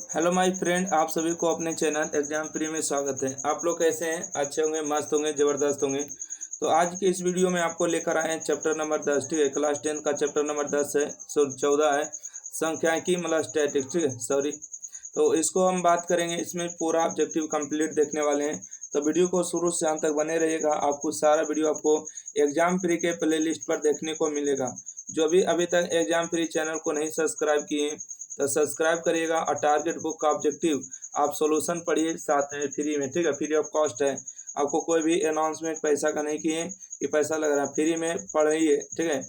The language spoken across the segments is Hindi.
हेलो माय फ्रेंड, आप सभी को अपने चैनल एग्जाम प्री में स्वागत है। आप लोग कैसे हैं? अच्छे होंगे, मस्त होंगे, ज़बरदस्त होंगे। तो आज की इस वीडियो में आपको लेकर आए हैं चैप्टर नंबर 10। ठीक है, क्लास 10 का चैप्टर नंबर 10 है, 14 है, सांख्यिकी मतलब स्टैटिक्स। ठीक है, सॉरी। तो इसको हम बात करेंगे, इसमें पूरा ऑब्जेक्टिव कंप्लीट देखने वाले हैं। तो वीडियो को शुरू से अंत तक बने रहिएगा। आपको सारा वीडियो आपको एग्जाम प्री के प्लेलिस्ट पर देखने को मिलेगा। जो भी अभी तक एग्जाम प्री चैनल को नहीं सब्सक्राइब किए तो सब्सक्राइब करिएगा और टारगेट बुक का ऑब्जेक्टिव आप सॉल्यूशन पढ़िए साथ में फ्री में। ठीक है, फ्री ऑफ कॉस्ट है। आपको कोई भी अनाउंसमेंट पैसा का नहीं किए कि पैसा लग रहा है, फ्री में पढ़िए। ठीक है,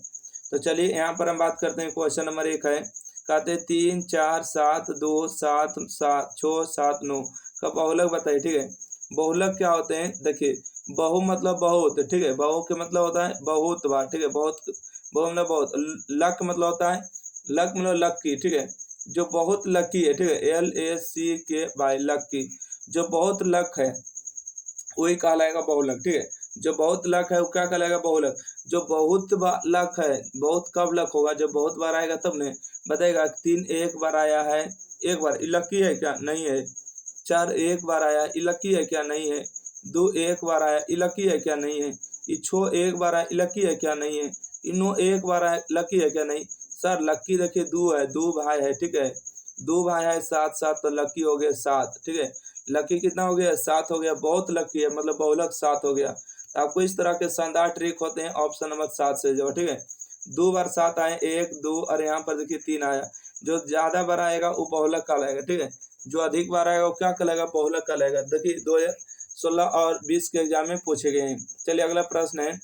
तो चलिए यहाँ पर हम बात करते हैं। क्वेश्चन नंबर 1 है, कहते 3, 4, 7, 2, 7, 7, 6, 7, 9 का बहुलक बताइए। ठीक है, बहुलक क्या होते हैं? देखिए, बहु मतलब बहुत। ठीक है, बहु के मतलब होता है बहुत बार। ठीक है, बहुत, बहु मतलब बहुत। लक मतलब होता है, लक मतलब लक्की। ठीक है, जो बहुत लकी है। ठीक है, LACK लकी, जो बहुत लक है वही कहलाएगा बहुलक। ठीक है, जो बहुत लक है वो क्या कहलाएगा? बहुलक। जो बहुत लक है, बहुत कब लक होगा? जब बहुत बार आएगा तब नहीं बताएगा। 3 एक बार आया है, एक बार लकी है क्या? नहीं है। 4 एक बार आया, लकी है क्या? नहीं है। 2 एक बार आया, लकी है क्या? नहीं है। 6 एक बार आया, लकी है क्या? नहीं है। 9 एक बार आया, लकी है क्या? नहीं। सर लकी देखिए 2 है, 2 भाई है। ठीक है, 2 भाई है, 7 7 तो लकी हो गया 7। ठीक है, लकी कितना हो गया? 7 हो गया। बहुत लकी है मतलब बहुलक 7 हो गया। तो आपको इस तरह के शानदार ट्रिक होते हैं ऑप्शन नंबर 7 से जो। ठीक है, 2 बार 7 आए, 1 2 और यहाँ पर देखिए 3 आया। जो ज्यादा बार आएगा वो बहुलक कहलाएगा। ठीक है, जो अधिक बार आएगा वो क्या कहलाएगा? बहुलक कहलाएगा। देखिए 2016 और 20 के एग्जाम में पूछे गए हैं। चलिए अगला प्रश्न है,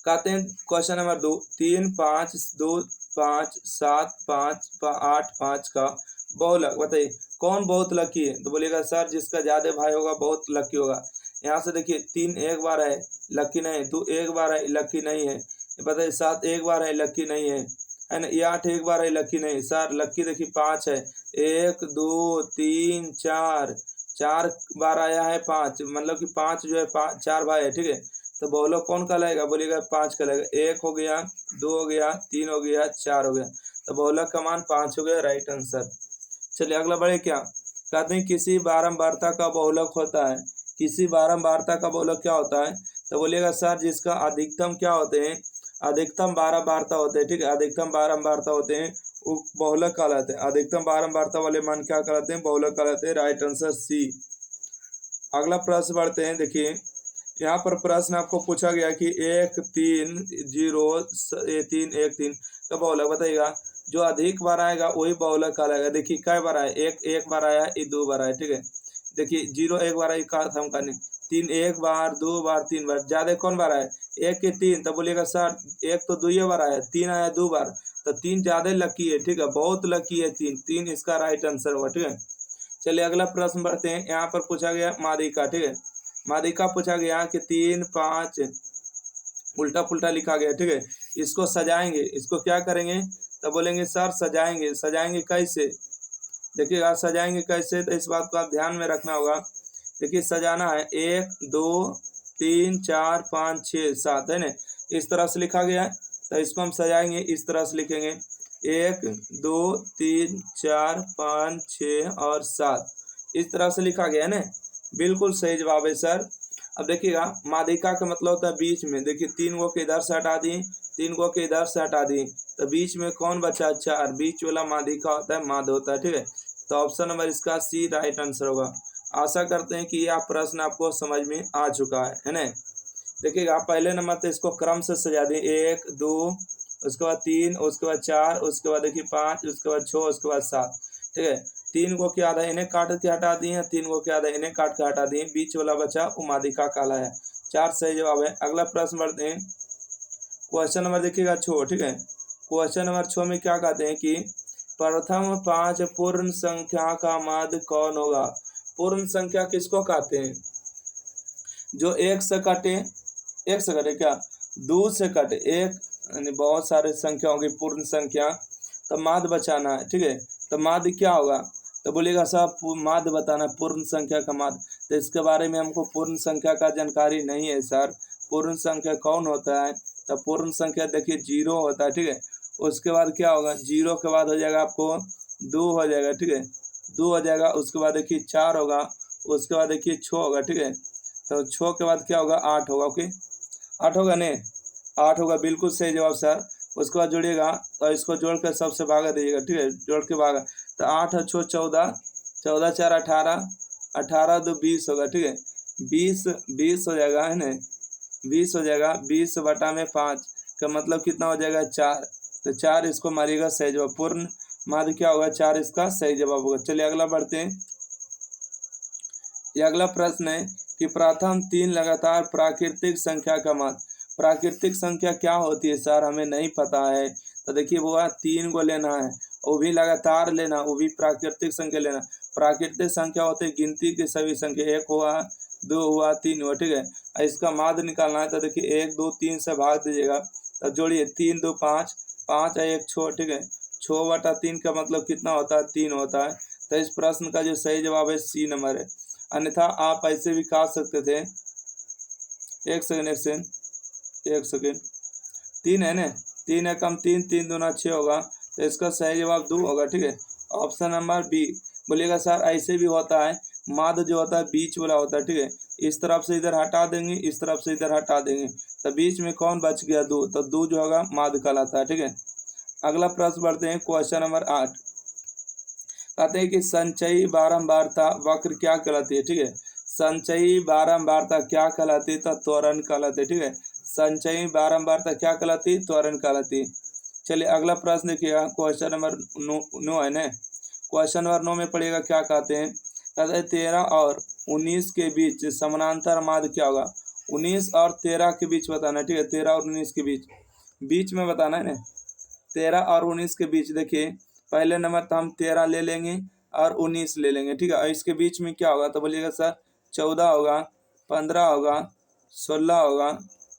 कहते हैं क्वेश्चन नंबर 2, 3, 5, 2, 5, 7, 5, 8, 5 का बहुलक बताइए। कौन बहुत लकी है? तो बोलिएगा सर जिसका ज्यादा भाई होगा बहुत लकी होगा। यहाँ से देखिए 3 एक बार है, लकी नहीं है। 2 एक बार है, लकी नहीं है। बताइए 7 एक बार है, लकी नहीं है ना। ये 8 एक बार है, लकी नहीं। सर लकी देखिए 5 है, 1 2 3 4, 4 बार आया है 5, मतलब कि 5 जो है 4 भाई है। ठीक है, तो बहुलक कौन कहलाएगा? बोलिएगा 5 कहलाएगा। 1 हो गया, 2 हो गया, 3 हो गया, 4 हो गया। तो बहुलक का मान 5 हो गया, राइट आंसर। चलिए अगला बढ़े। क्या कहते हैं? किसी बारंबारता का बहुलक होता है। किसी बारंबारता का बहुलक क्या होता है? तो बोलिएगा सर जिसका अधिकतम क्या होते हैं? अधिकतम बारंबारता होते हैं। ठीक है, अधिकतम बारंबारता होते हैं वो बहुलक कहलाते हैं। अधिकतम बारंबारता वाले मान क्या कहलाते हैं? बहुलक कहलाते हैं, राइट आंसर सी। अगला प्रश्न बढ़ते हैं। देखिए यहाँ पर प्रश्न आपको पूछा गया कि 1 3 0 3 1 3 का बहुलक बताइएगा। जो अधिक बार आएगा वही बहुलक कहलाएगा। देखिए कई बार आया, एक बार आया, ये 2 बार आया। ठीक है, देखिए 0 एक बार आई का हम करने, 3 एक बार, 2 बार, 3 बार। ज्यादा कौन बार आया? 1 के 3। तो बोलिएगा सर 1 तो 2 बार आया, 3 आया 2 बार, तो 3 ज्यादा लकी है। ठीक है, बहुत लकी है 3 इसका राइट आंसर होगा। ठीक है, चलिए अगला प्रश्न बढ़ते हैं। यहाँ पर पूछा गया मादिका। ठीक है, मादिका पूछा गया कि 3 5 उल्टा पुल्टा लिखा गया। ठीक है, इसको सजाएंगे, इसको क्या करेंगे? तो बोलेंगे सर सजाएंगे। सजाएंगे कैसे? देखिए आप सजाएंगे कैसे, तो इस बात को आप ध्यान में रखना होगा। देखिए सजाना है 1 2 3 4 5 6 7 है ना, इस तरह से लिखा गया है। तो इसको हम सजाएंगे, इस तरह से लिखेंगे 1 2 3 4 5 6 और 7, इस तरह से लिखा गया है ना। बिल्कुल सही जवाब है सर। अब देखिएगा मादिका का मतलब होता है बीच में। देखिए 3 गो के इधर से हटा दिए, 3 गो के इधर से हटा दिए, तो बीच में कौन बचा? 4। बीच वाला मादिका होता है, माद होता है। ठीक है, तो ऑप्शन नंबर इसका सी राइट आंसर होगा। आशा करते हैं कि यह प्रश्न आपको समझ में आ चुका है ना। देखिएगा पहले नंबर तो इसको क्रम से सजा दिए, 1 2, उसके बाद 3, उसके बाद 4, उसके बाद देखिए 5, उसके बाद 6, उसके बाद 7। ठीक है, 3 को क्या आधा इन्हें काट के हटा दिए, 3 को क्या आधा इन्हें काट के हटा दिए, बीच वाला बचा वो मादिका कहलाया। 4 सही जवाब है। अगला प्रश्न बढ़ते हैं। क्वेश्चन नंबर देखिएगा 6। ठीक है, क्वेश्चन नंबर 6 में क्या कहते हैं कि प्रथम 5 पूर्ण संख्या का माध्य कौन होगा? पूर्ण संख्या किसको कहते हैं? जो 1 से कटे, 1 से कटे क्या? 2 से कटे, एक यानी बहुत सारे संख्या होगी पूर्ण संख्या, तो माध्य बचाना है। ठीक है, तो माध्य क्या होगा? तो बोलिएगा साहब माध्य बताना है, पूर्ण संख्या का माध्य। तो इसके बारे में हमको पूर्ण संख्या का जानकारी नहीं है सर। पूर्ण संख्या कौन होता है? तो पूर्ण संख्या देखिए 0 होता है। ठीक है, उसके बाद क्या होगा? 0 के बाद हो जाएगा आपको 2 हो जाएगा। ठीक है, 2 हो जाएगा, उसके बाद देखिए 4 होगा, उसके बाद देखिए 6 होगा, ठीक है। तो 6 के बाद क्या होगा, 8 होगा। ओके, 8 होगा नहीं, 8 होगा, बिल्कुल सही जवाब सर। उसके बाद जोड़िएगा तो इसको जोड़ कर सबसे भागा दीजिएगा, ठीक है, जोड़ के भागा। तो 8 और 6 14, 14 4 18, 18 2 20 होगा, ठीक है। 20 हो जाएगा, है ना, 20 हो जाएगा। 20 बटा में 5 का मतलब कितना हो जाएगा, 4। तो 4 इसको मारिएगा, सही जवाब। पूर्ण माध्य क्या होगा, 4 इसका सही जवाब होगा। चलिए अगला बढ़ते हैं। ये अगला प्रश्न है कि प्रथम 3 लगातार प्राकृतिक संख्या का मान। प्राकृतिक संख्या क्या होती है सर, हमें नहीं पता है। तो देखिए वो 3 को लेना है, वो भी लगातार लेना, वो भी प्राकृतिक संख्या लेना। प्राकृतिक संख्या होते हैं गिनती की सभी संख्या, 1 हुआ, 2 हुआ, 3 हुआ, ठीक है। इसका माध्य निकालना है। तो देखिए 1 2 3 से भाग दीजिएगा। तो जोड़िए 3 2 5, 5 है 1 6, ठीक है। 6 बटा 3 का मतलब कितना होता है, 3 होता है। तो इस प्रश्न का जो सही जवाब है सी नंबर है। अन्यथा आप ऐसे भी काट सकते थे। एक सेकेंड 3 है ना, 3 है कम 3, 3 दूना 6 होगा। तो इसका सही जवाब 2 होगा, ठीक है। Option number B. बोलिएगा सर ऐसे भी होता है, माध्य जो होता है बीच वाला होता है, ठीक है। इस तरफ से इधर हटा देंगे, इस तरफ से इधर हटा देंगे, तो बीच में कौन बच गया, 2। तो 2 जो होगा माध्य कहलाता है, ठीक है। अगला प्रश्न बढ़ते हैं, क्वेश्चन नंबर 8। कहते हैं कि संचयी बारंबारता वक्र क्या कहलाती है, ठीक है। संचयी बारंबारता क्या कहलाती है, तो त्वरण कहलाती है, ठीक है। संचयी बारंबारता क्या कहलाती है, त्वरण कहलाती है। चलिए अगला प्रश्न देखिएगा, क्वेश्चन नंबर 9 है ना। क्वेश्चन नंबर 9 में पढ़िएगा क्या कहते हैं। कहते हैं 13 और 19 के बीच समानांतर माध्य क्या होगा। 19 और 13 के बीच बताना, ठीक है। 13 और 19 के बीच में बताना है ना। 13 और 19 के बीच देखिए, पहले नंबर तो हम 13 ले लेंगे और 19 ले लेंगे, ठीक है। और इसके बीच में क्या होगा, तो बोलिएगा सर 14 होगा, 15 होगा, 16 होगा,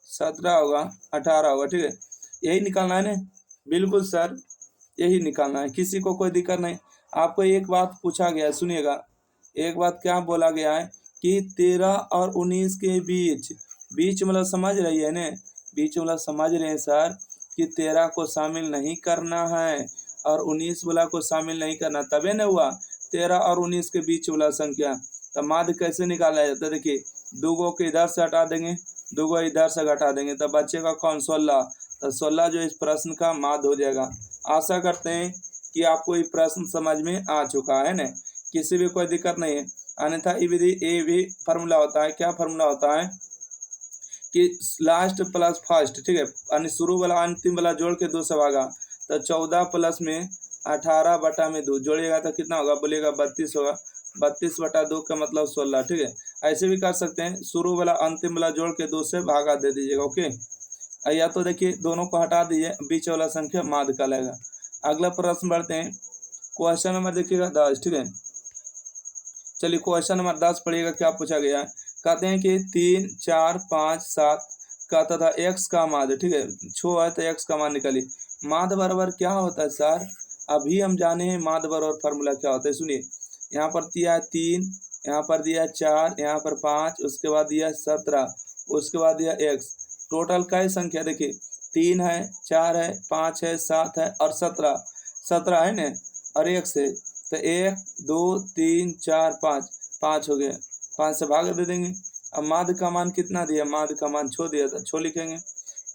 17 होगा, 18 होगा, ठीक है। यही निकालना है ना, बिल्कुल सर, यही निकालना है, किसी को कोई दिक्कत नहीं। आपको एक बात पूछा गया है, सुनिएगा। एक बात क्या बोला गया है कि 13 और 19 के बीच मतलब समझ रही है ना, बीच मतलब समझ रहे हैं सर कि 13 को शामिल नहीं करना है और 19 वाला को शामिल नहीं करना, तबे न हुआ 13 और 19 के बीच वाला संख्या। तो माध्य कैसे निकाला जाता है, देखिए 2 को इधर से हटा देंगे, 2 को इधर से घटा देंगे, तो बचेगा कौन, 16। तो 16 जो इस प्रश्न का माध्य हो जाएगा। आशा करते हैं कि आपको ये प्रश्न समझ में आ चुका है ना, किसी भी कोई दिक्कत नहीं है। अन्यथा ये विधि ए भी फार्मूला होता है, क्या फार्मूला होता है कि लास्ट प्लस फर्स्ट, ठीक है, यानी शुरू वाला अंतिम वाला जोड़ के 2 से भागा। तो 14 प्लस में 18 बटा में 2 जोड़िएगा तो कितना होगा, बोलिएगा 32 होगा। 32 बटा 2 का मतलब 16, ठीक है। ऐसे भी कर सकते हैं, शुरू वाला अंतिम वाला जोड़ के 2 से भागा दे दीजिएगा। ओके, या तो देखिए दोनों को हटा दीजिए, बीच वाला संख्या माध्य कहलाएगा। अगला प्रश्न बढ़ते हैं, क्वेश्चन नंबर देखिएगा 10, ठीक है। चलिए क्वेश्चन नंबर 10 पढ़िएगा, क्या पूछा गया है। कहते हैं कि 3 4 5 7 का तथा x का माध्य, ठीक है, 6 है तो x का मान निकालिए। माध्य बराबर क्या होता है सर, अभी हम जाने हैं माध्य बराबर फार्मूला क्या होता है। सुनिए, यहाँ पर दिया है 3, यहाँ पर दिया है 4, यहाँ पर 5, उसके बाद दिया है 17, उसके बाद दिया x। टोटल क्या संख्या देखिए, 3 है, 4 है, 5 है, 7 है और 17 है ना, और x है। तो 1 2 3 4 5, 5 हो गया, 5 से भाग दे देंगे। अब माध्य का मान कितना दिया, माध्य का मान 6 दिया था, 6 लिखेंगे।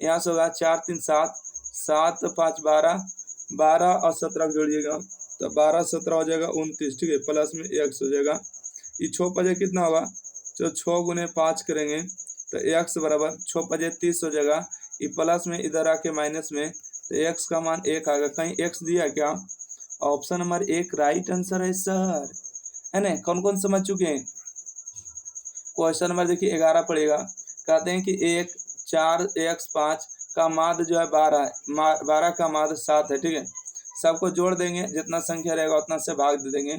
यहाँ से होगा 4 3 7, 7 5 12, 12 और 17 जोड़िएगा तो 12 17 हो जाएगा 29, ठीक है, प्लस में x हो जाएगा। ये 6 पजे कितना होगा, जो 6 गुने 5 करेंगे तो x बराबर 6 पजे 30 हो जाएगा। ये प्लस में इधर आके माइनस में, तो x का मान 1 आएगा। कहीं x दिया क्या, ऑप्शन नंबर 1 राइट आंसर है सर, है ना। कौन कौन समझ चुके हैं। क्वेश्चन नंबर देखिए 11 पड़ेगा। कहते हैं कि 1 4 x 5 का माध्य जो है 12 है, 12 का माध्य 7 है, ठीक है। सबको जोड़ देंगे, जितना संख्या रहेगा उतना से भाग दे देंगे।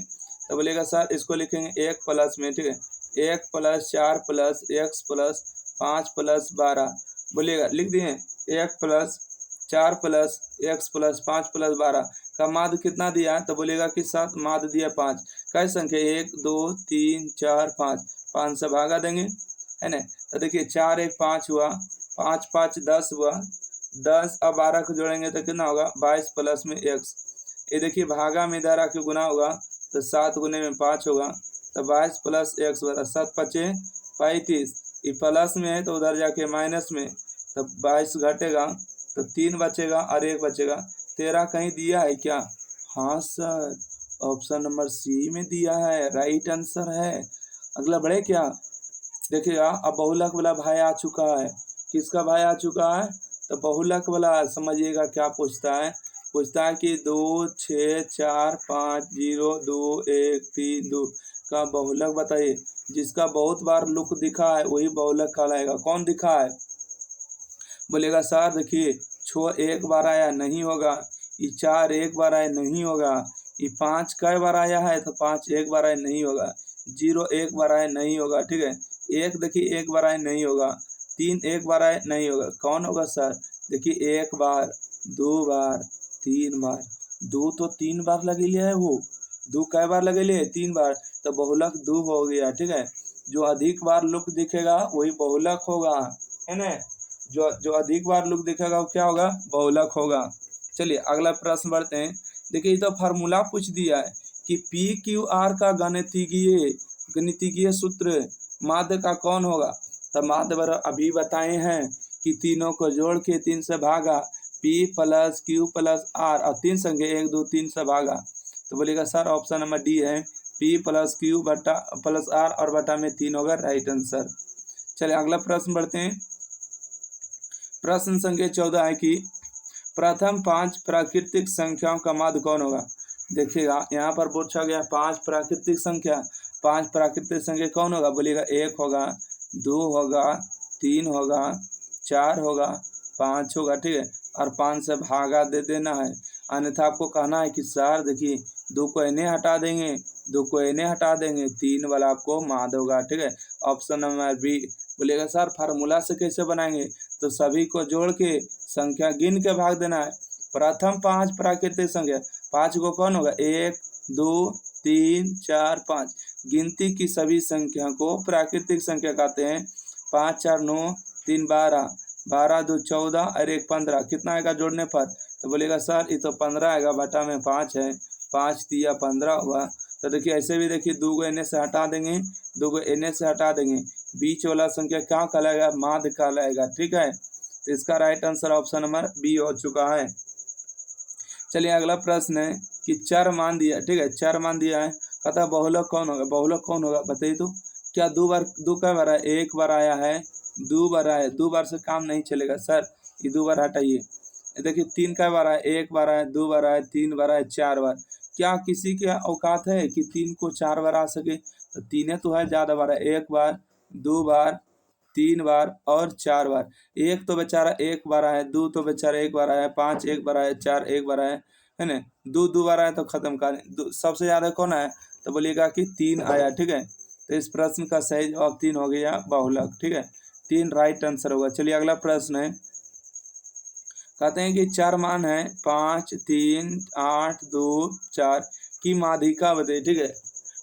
तो बोलेगा सर इसको लिखेंगे 1 प्लस में, ठीक है, 1 plus 4 plus x plus 5 plus 12, बोलिएगा लिख दिए 1 plus 4 plus x plus 5 plus 12 का माध्य कितना दिया है, तो बोलेगा कि 7, माध्य दिया 5। कई संख्या 1 2 3 4 5, 5 से भागा देंगे, है ना। तो देखिए 4 1 5 हुआ, 5 5 10 हुआ, 10 और 12 को जोड़ेंगे तो कितना होगा 22 प्लस में x। ये देखिए भागा में इधर आके गुना होगा तो 7 गुने में 5 होगा, तो 22 प्लस x बराबर 7 पचे 35। ये प्लस में है तो उधर जाके माइनस में, तो 22 घटेगा तो 3 बचेगा और 1 बचेगा। 13 कहीं दिया है क्या? हाँ सर, ऑप्शन नंबर सी में दिया है, राइट आंसर है। अगला बढ़े क्या? देखिएगा, अब बहुलक वाला भाई आ चुका है। किसका भाई आ चुका है? तो बहुलक वाला। समझिएगा क्या पूछता है? पूछता है कि 2 6 4 5 0 2 1 3 2 का बहुलक बताइए। जिसका बहुत बार लुक दिखा है वही बहुलक कहलाएगा। कौन दिखा है? बोलेगा सर देखिए, 6 एक बार आया नहीं होगा, ये 4 एक बार आया नहीं होगा, ये 5 कई बार आया है तो 5 एक बार आया नहीं होगा, 0 एक बार आया नहीं होगा, ठीक है। 1 देखिए एक बार आया नहीं होगा, 3 एक बार आया नहीं होगा। कौन होगा सर? देखिए 1 बार 2 बार 3 बार, 2 तो 3 बार लगे लिया है वो, 2 कई बार लगे लिए? 3 बार, तो बहुलक 2 हो गया, ठीक है। जो अधिक बार लुक दिखेगा वही बहुलक होगा, है ना। जो अधिक बार लुक दिखेगा वो क्या होगा? बहुलक होगा। चलिए अगला प्रश्न बढ़ते हैं। देखिए ये तो फार्मूला पूछ दिया है कि पी क्यू आर का गणितीय सूत्र माध्य का कौन होगा? तो माध्य अभी बताए हैं कि तीनों को जोड़ के 3 से भागा, P plus Q plus R, और 3 संख्या 1 2 3 से भागा। तो बोलेगा सर ऑप्शन नंबर डी है, पी प्लस क्यू बटा प्लस आर और बटा में 3 होगा, राइट आंसर। चलिए अगला प्रश्न बढ़ते हैं। प्रश्न संख्या 14 है कि प्रथम 5 प्राकृतिक संख्याओं का माध्य कौन होगा? देखिएगा यहाँ पर पूछा गया 5 प्राकृतिक संख्या, 5 प्राकृतिक संख्या कौन होगा? बोलिएगा 1 होगा, 2 होगा, 3 होगा, 4 होगा, 5 होगा, ठीक है। और 5 से भागा दे देना है, अन्यथा आपको कहना है कि सर देखिए 2 को इन्हें हटा देंगे, 2 को इन्हें हटा देंगे, 3 वाला आपको माध्य होगा, ठीक है। Option number B. बोलेगा सर फार्मूला से कैसे बनाएंगे? तो सभी को जोड़ के संख्या गिन के भाग देना है। प्रथम 5 प्राकृतिक संख्या, 5 को कौन होगा? 1 2 3 4 5। गिनती की सभी संख्या को प्राकृतिक संख्या कहते हैं। 5 4 9 3 12, 12 2 14 और 1 15। कितना आएगा जोड़ने पर? तो बोलेगा सर ये तो 15 आएगा, बटा में 5 है, 5 दिया 15 हुआ। तो देखिए ऐसे भी देखिए 2 को इन्हें से हटा देंगे, 2 को इन्हें से हटा देंगे, बीच वाला संख्या क्या कहलाएगा? माध्य कहलाएगा, ठीक है। तो इसका right answer option number B हो चुका है। चलिए अगला प्रश्न है कि 4 मान दिया, ठीक है, 4 मान दिया है, कहता है बहुलक कौन होगा? बहुलक कौन होगा बताइए तो। क्या 2 कई बार आया? 1 बार आया है, 2 बार आया, 2 बार से काम नहीं चलेगा सर, ये 2 बार हटाइए। देखिए 3 कई बार आया? 1 बार आया, 2 बार आया, 3 बार आया, 4 बार। क्या किसी के औकात है कि 3 को 4 बार आ सके? तो 3 तो है, ज़्यादा बार है, 1 बार 2 बार 3 बार और 4 बार। 1 तो बेचारा 1 बार आया, 2 तो बेचारा 1 बार आया, 5 1 बार आया, 4 1 बार आया, है ना। 2 बार आया तो खत्म कर। सबसे ज़्यादा कौन आया? तो बोलिएगा कि 3 आया, ठीक है। तो इस प्रश्न का सही जवाब 3 हो गया, बहुलक, ठीक है। 3 राइट आंसर होगा। चलिए अगला प्रश्न है, कहते हैं कि 4 मान है 5 3 8 2 4 की माध्यिका बताइए, ठीक है।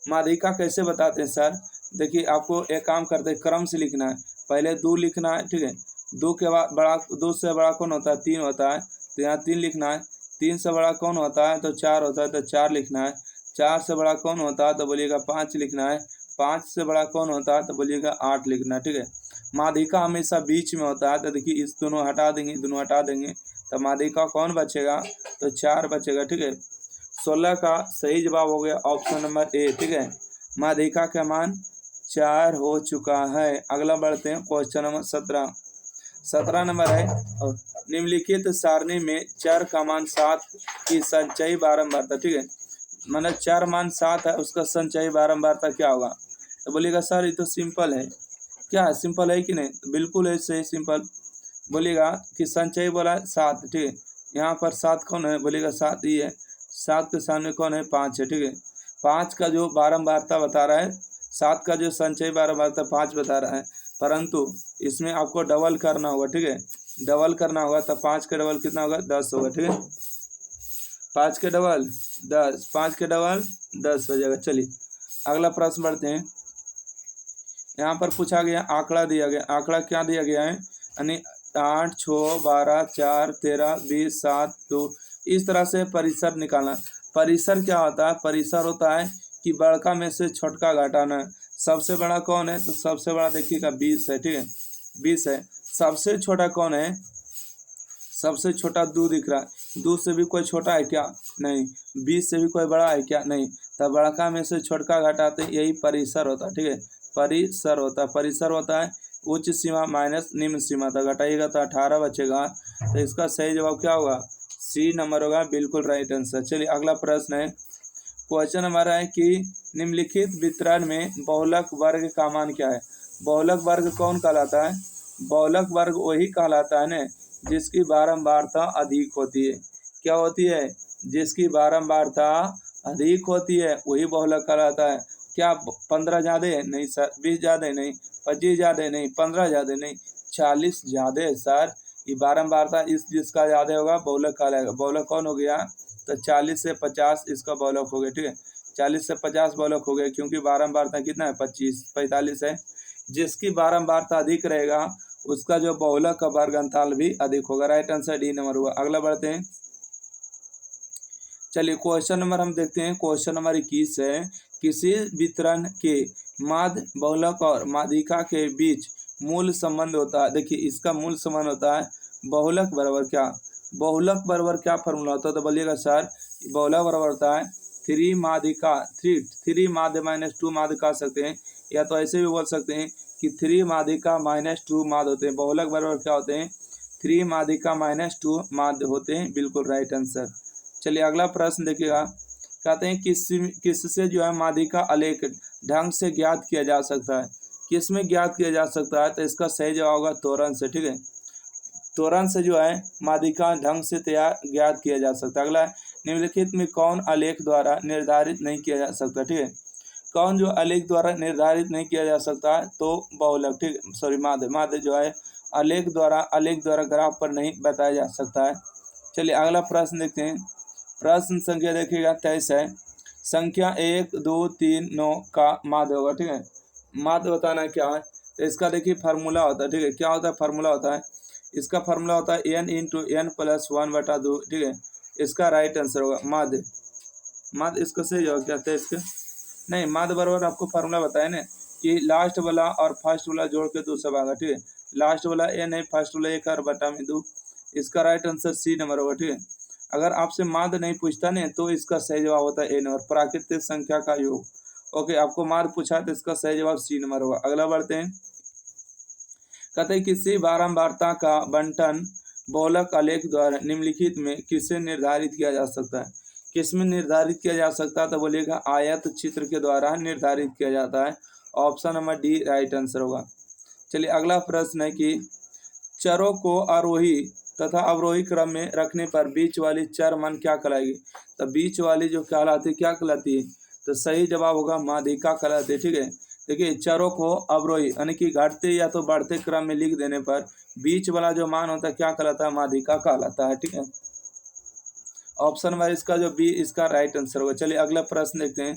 माध्यिका कैसे बताते हैं सर? देखिए आपको एक काम करते हैं, क्रम से लिखना है। पहले 2 लिखना है, ठीक है। 2 के बाद बड़ा, 2 से बड़ा कौन होता है? 3 होता है, तो यहाँ 3 लिखना है। 3 से बड़ा कौन होता है? तो 4 होता है, तो 4 लिखना है। 4 से बड़ा कौन होता है? तो बोलिएगा 5 लिखना है। 5 से बड़ा कौन होता है? तो बोलिएगा 8 लिखना है, ठीक है। माध्यिका हमेशा बीच में होता है, तो देखिए इस दोनों हटा देंगे, दोनों हटा देंगे, तो माध्यिका कौन बचेगा? तो 4 बचेगा, ठीक है। 16 का सही जवाब हो गया ऑप्शन नंबर ए, ठीक है। माध्यिका का मान 4 हो चुका है। अगला बढ़ते हैं, क्वेश्चन नंबर 17 नंबर है, और निम्नलिखित सारणी में चर का मान 7 की संचयी बारंबारता, ठीक है। मतलब 4 मान 7 है, उसका संचयी बारंबारता क्या होगा? तो बोलिएगा सर ये तो सिंपल है। क्या है? सिंपल है कि नहीं? बिल्कुल है, सही सिंपल। बोलिएगा कि संचयी बोला 7, ठीक है। यहाँ पर 7 कौन है? बोलिएगा 7 ही है। 7 के सामने कौन है? 5 है, ठीक है। 5 का जो बारंबारता बता रहा है, 7 का जो संचयी बारंबारता 5 बता रहा है, परंतु इसमें आपको डबल करना होगा, ठीक है। डबल करना होगा, तो 5 का डबल कितना होगा? 10 होगा, ठीक है। 5 के डबल 10, 5 के डबल 10 हो जाएगा। चलिए अगला प्रश्न बढ़ते हैं। यहाँ पर पूछा गया, आंकड़ा दिया गया, आंकड़ा क्या दिया गया है? यानी 8 6 12 4 13 20 7 2, इस तरह से परिसर निकालना। परिसर क्या होता है? परिसर होता है कि बड़का में से छोटका घटाना है। सबसे बड़ा कौन है? तो सबसे बड़ा देखिएगा 20 है, ठीक है, 20 है। सबसे छोटा कौन है? सबसे छोटा 2 दिख रहा है। 2 से भी कोई छोटा है क्या? नहीं। 20 से भी कोई बड़ा है क्या? नहीं। तब बड़का में से छोटका घटाते हैं, यही परिसर होता है, ठीक है, परिसर होता है। परिसर होता है उच्च सीमा माइनस निम्न सीमा तक घटाइएगा तो 18 बचेगा। तो इसका सही जवाब क्या होगा? सी नंबर होगा, बिल्कुल राइट आंसर। चलिए अगला प्रश्न है। क्वेश्चन हमारा है कि निम्नलिखित वितरण में बहुलक वर्ग का मान क्या है? बहुलक वर्ग कौन कहलाता है? बहुलक वर्ग वही कहलाता है ना जिसकी बारंबारता अधिक होती है। क्या होती है? जिसकी बारंबारता अधिक होती है वही बहुलक कहलाता है। क्या 15 ज़्यादा है? नहीं सर। 20 ज़्यादा है? नहीं। 25 ज़्यादा है? नहीं। 15 ज़्यादा है? नहीं। 40 ज़्यादा है सर। ये बारंबारता इस जिसका ज़्यादा होगा बहुलक कहलाएगा। बहुलक कौन हो गया? तो 40 से 50 इसका बहुलक हो गया, ठीक है, 40 से 50 बहुलक हो गया, क्योंकि बारंबारता कितना है? 45 है। जिसकी बारंबारता अधिक रहेगा उसका जो बहुलक का वर्ग अंतराल भी अधिक होगा। राइट आंसर डी नंबर हुआ। अगला बढ़ते हैं। चलिए क्वेश्चन नंबर हम देखते हैं। क्वेश्चन नंबर 21 है। किसी वितरण के माध्य बहुलक और माध्यिका के बीच मूल संबंध होता है। देखिए इसका मूल संबंध होता है बहुलक बराबर क्या? बहुलक बराबर क्या फॉर्मूला होता है? तो बोलिएगा सर, बहुलक बराबर होता है 3 माध्यिका, 3 माध्य माइनस 2 माध्य कह सकते हैं, या तो ऐसे भी बोल सकते हैं कि 3 माध्यिका माइनस 2 माध्य होते हैं। बहुलक बराबर क्या होते हैं? 3 माध्यिका माइनस 2 माध्य होते हैं, बिल्कुल राइट आंसर। चलिए अगला प्रश्न देखिएगा। कहते हैं किससे जो है माध्यिका आलेख ढंग से ज्ञात किया जा सकता है? किस में ज्ञात किया जा सकता है? तो इसका सही जवाब होगा त्वरण से, ठीक है, त्वरण से जो है माध्यिका ढंग से तैयार ज्ञात किया जा सकता है। अगला, निम्नलिखित में कौन आलेख द्वारा निर्धारित नहीं किया जा सकता? ठीक है, कौन जो आलेख द्वारा निर्धारित नहीं किया जा सकता है? तो बहुलक, ठीक, सॉरी माध्य जो है आलेख द्वारा ग्राफ पर नहीं बताया जा सकता है। चलिए अगला प्रश्न देखते हैं। प्रश्न संख्या देखिएगा 23 है। संख्या 1 2 3 9 का माध्य होगा, ठीक है, माध्य बताना क्या है? तो इसका देखिए फार्मूला होता है, ठीक है, क्या होता है? फार्मूला होता है, इसका फार्मूला होता है n इंटू एन प्लस 1/2, ठीक है, इसका राइट आंसर होगा माध्य। माध्य इसका सही जवाब क्या है? इसका नहीं, माध्य बराबर आपको फार्मूला बताया ना कि लास्ट वाला और फर्स्ट वाला जोड़ के 2 से भागा, ठीक है, लास्ट वाला n है, फर्स्ट वाला 1/2। इसका राइट आंसर सी नंबर होगा, ठीक है। अगर आपसे माध्य नहीं पूछता ना तो इसका सही जवाब होता है n और प्राकृतिक संख्या का योग। ओके, आपको माध्य पूछा तो इसका सही जवाब सी नंबर होगा। अगला बढ़ते हैं। कहते हैं किसी बारंबारता का बंटन बहुलक आलेख द्वारा निम्नलिखित में किससे निर्धारित किया जा सकता है? किस में निर्धारित किया जा सकता है? तो बोलिएगा आयत चित्र के द्वारा निर्धारित किया जाता है। Option number D right answer होगा। चलिए अगला प्रश्न है कि चरों को आरोही तथा अवरोही क्रम में रखने पर बीच वाली चर मान क्या कहलाएगी? तो बीच वाली जो कहलाती है क्या कहलाती है? तो सही जवाब होगा माध्यिका कहलाती है, ठीक है। देखिए चरों को अवरोही यानी कि घटते या तो बढ़ते क्रम में लिख देने पर बीच वाला जो मान होता है क्या कहलाता है? माध्यिका कहलाता है, ठीक है। ऑप्शन नंबर इसका जो बी इसका राइट आंसर होगा। चलिए अगला प्रश्न देखते हैं।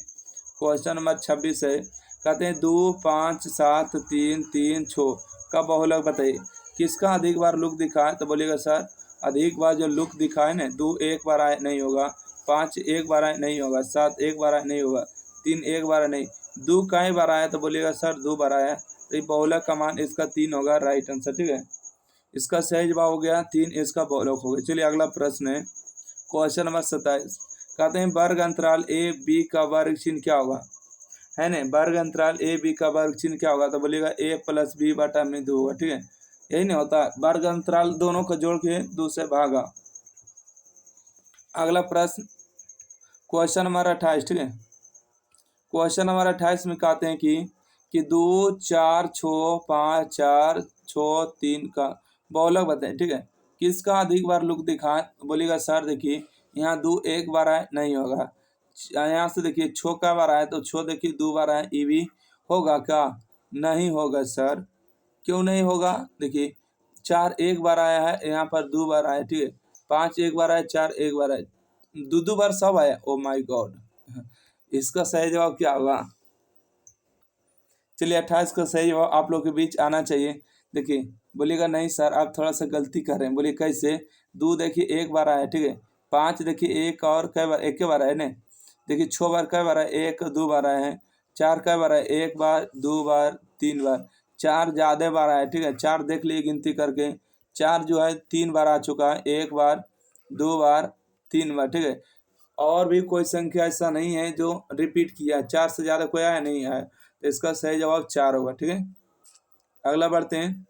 क्वेश्चन नंबर 26 है। कहते हैं 2 5 7 3 3 6 का बहुलक बताइए। किसका अधिक बार लुक दिखा है? तो बोलिएगा सर अधिक बार जो लुक दिखा है ना, 2 एक बार आए नहीं होगा, 5 एक बार आए नहीं होगा, 7 एक बार आए नहीं होगा, 3 एक बार नहीं, 2 कई बार आया? तो बोलिएगा सर 2 बार आया। तो ये बहुलक का मान इसका 3 होगा, राइट आंसर, ठीक है। इसका सही जवाब हो गया 3, इसका बहुलक हो गया। चलिए अगला प्रश्न है। Question number 27। कहते हैं वर्ग अंतराल ए बी का वर्ग चिन्ह क्या होगा? है ना, वर्ग अंतराल ए बी का वर्ग चिन्ह क्या होगा? तो बोलिएगा a प्लस बी बटा में 2 होगा, ठीक है, यही नहीं होता, वर्ग अंतराल दोनों को जोड़ के 2 से भागा। अगला प्रश्न क्वेश्चन नंबर 28, ठीक है, क्वेश्चन नंबर 28 में कहते हैं कि 2 4 6 5 4 6 3 का बहुलक बताएं, ठीक है, किसका अधिक बार लुक दिखाएं? बोलिएगा सर देखिए यहाँ 2 एक बार आए नहीं होगा, यहाँ से देखिए 6 का बार आए तो 6 देखिए 2 बार आए, ये भी होगा क्या? नहीं होगा सर। क्यों नहीं होगा? देखिए 4 एक बार आया है, यहाँ पर 2 बार आया, ठीक है, 5 एक बार आया, 4 एक बार आया, 2 बार सब आया। ओ माय गॉड, इसका सही जवाब क्या होगा? चलिए 28 का सही जवाब आप लोग के बीच आना चाहिए। देखिए बोलिएगा नहीं सर आप थोड़ा सा गलती कर रहे हैं। बोलिए कैसे? 2 देखिए एक बार आया, ठीक है, 5 देखिए एक और कई बार एक के बार है ना, देखिए 6 बार कई बार है, 1 2 बार आए हैं। 4 कई बार है, 1 बार 2 बार 3 बार। 4 ज़्यादा बार आया, ठीक है, 4 देख लिए गिनती करके। 4 जो है 3 बार आ चुका है, 1 बार 2 बार 3 बार, ठीक है। और भी कोई संख्या ऐसा नहीं है जो रिपीट किया है, 4 से ज़्यादा कोई आया नहीं है, तो इसका सही जवाब 4 होगा, ठीक है। अगला बढ़ते हैं।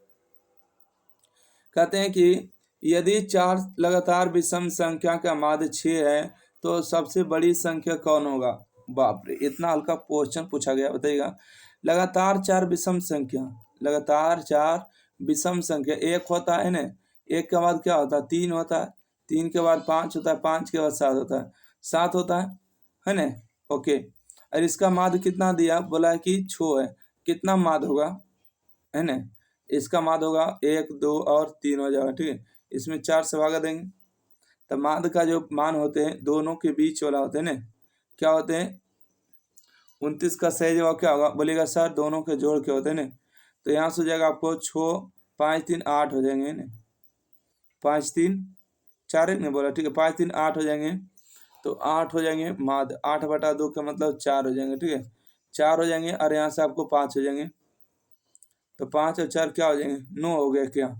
कहते हैं कि यदि 4 लगातार विषम संख्या का माध्य 6 है तो सबसे बड़ी संख्या कौन होगा। बाप रे, इतना हल्का क्वेश्चन पूछा गया, बताइएगा। लगातार 4 विषम संख्या, लगातार 4 विषम संख्या, एक होता है ना, एक के बाद क्या होता है, 3 होता है, 3 के बाद 5 होता है, 5 के बाद 7 होता है, 7 होता है ना। ओके, और इसका माध्य कितना दिया, बोला है कि 6 है, कितना माध्य होगा, है ना। इसका माध्य होगा 1 2 और 3 हो जाएगा, ठीक है। इसमें 4 से भागा देंगे, तो माध्य का जो मान होते हैं दोनों के बीच वाला होते हैं ना, क्या होते हैं, 29 का सही जवाब क्या होगा, बोलिएगा सर दोनों के जोड़ के होते हैं ना। तो यहाँ से हो जाएगा आपको 6 5 3 8 हो जाएंगे ना, 5 3 4 एक नहीं बोला, ठीक है, 5 3 8 हो जाएंगे। तो 8 हो जाएंगे माध्य, 8/2 का मतलब 4 हो जाएंगे, ठीक है, 4 हो जाएंगे, और यहाँ से आपको 5 हो जाएंगे। तो 5 और 4 क्या हो जाएंगे, 9 हो गया क्या।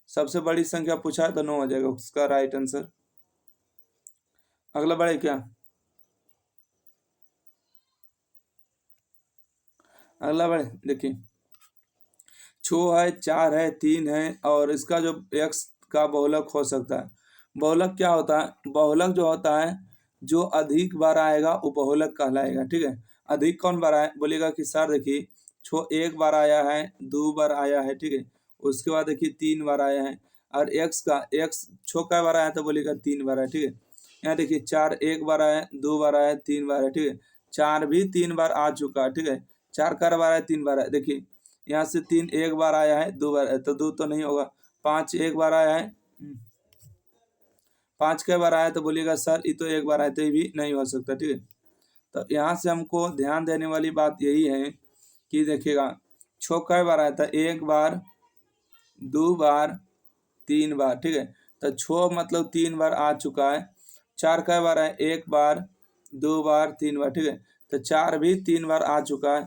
सबसे बड़ी संख्या पूछा है तो 9 हो जाएगा उसका राइट आंसर। अगला बढ़े क्या, अगला बढ़े, देखिए 6 है, 4 है, 3 है, और इसका जो x का बहुलक हो सकता है। बहुलक क्या होता है, बहुलक जो होता है जो अधिक बार आएगा वो बहुलक कहलाएगा, ठीक है। अधिक कौन बार आए, बोलिएगा कि सर देखिए 6 1 बार आया है, 2 बार आया है, ठीक है, उसके बाद देखिए 3 बार आया है, और x 6 का बार आया तो बोलिएगा 3 बार है, ठीक है। यहाँ देखिए 4 1 बार आया, 2 बार आया, 3 बार है, ठीक है। 4 भी 3 बार आ चुका है, ठीक है। 4 का बार आया, 3 बार है, देखिए यहाँ से 3 एक बार आया है, 2 बार है, तो 2 तो नहीं होगा। 5 एक बार आया है, 5 कई बार आया तो बोलिएगा सर ये तो एक बार आया, तो ये भी नहीं हो सकता, ठीक है। तो यहाँ से हमको ध्यान देने वाली बात यही है कि देखिएगा 6 कई बार आया था, 1 बार 2 बार 3 बार, ठीक है। तो 6 मतलब 3 बार आ चुका है। 4 कई बार है, 1 बार 2 बार 3 बार, ठीक है। तो 4 भी 3 बार आ चुका है।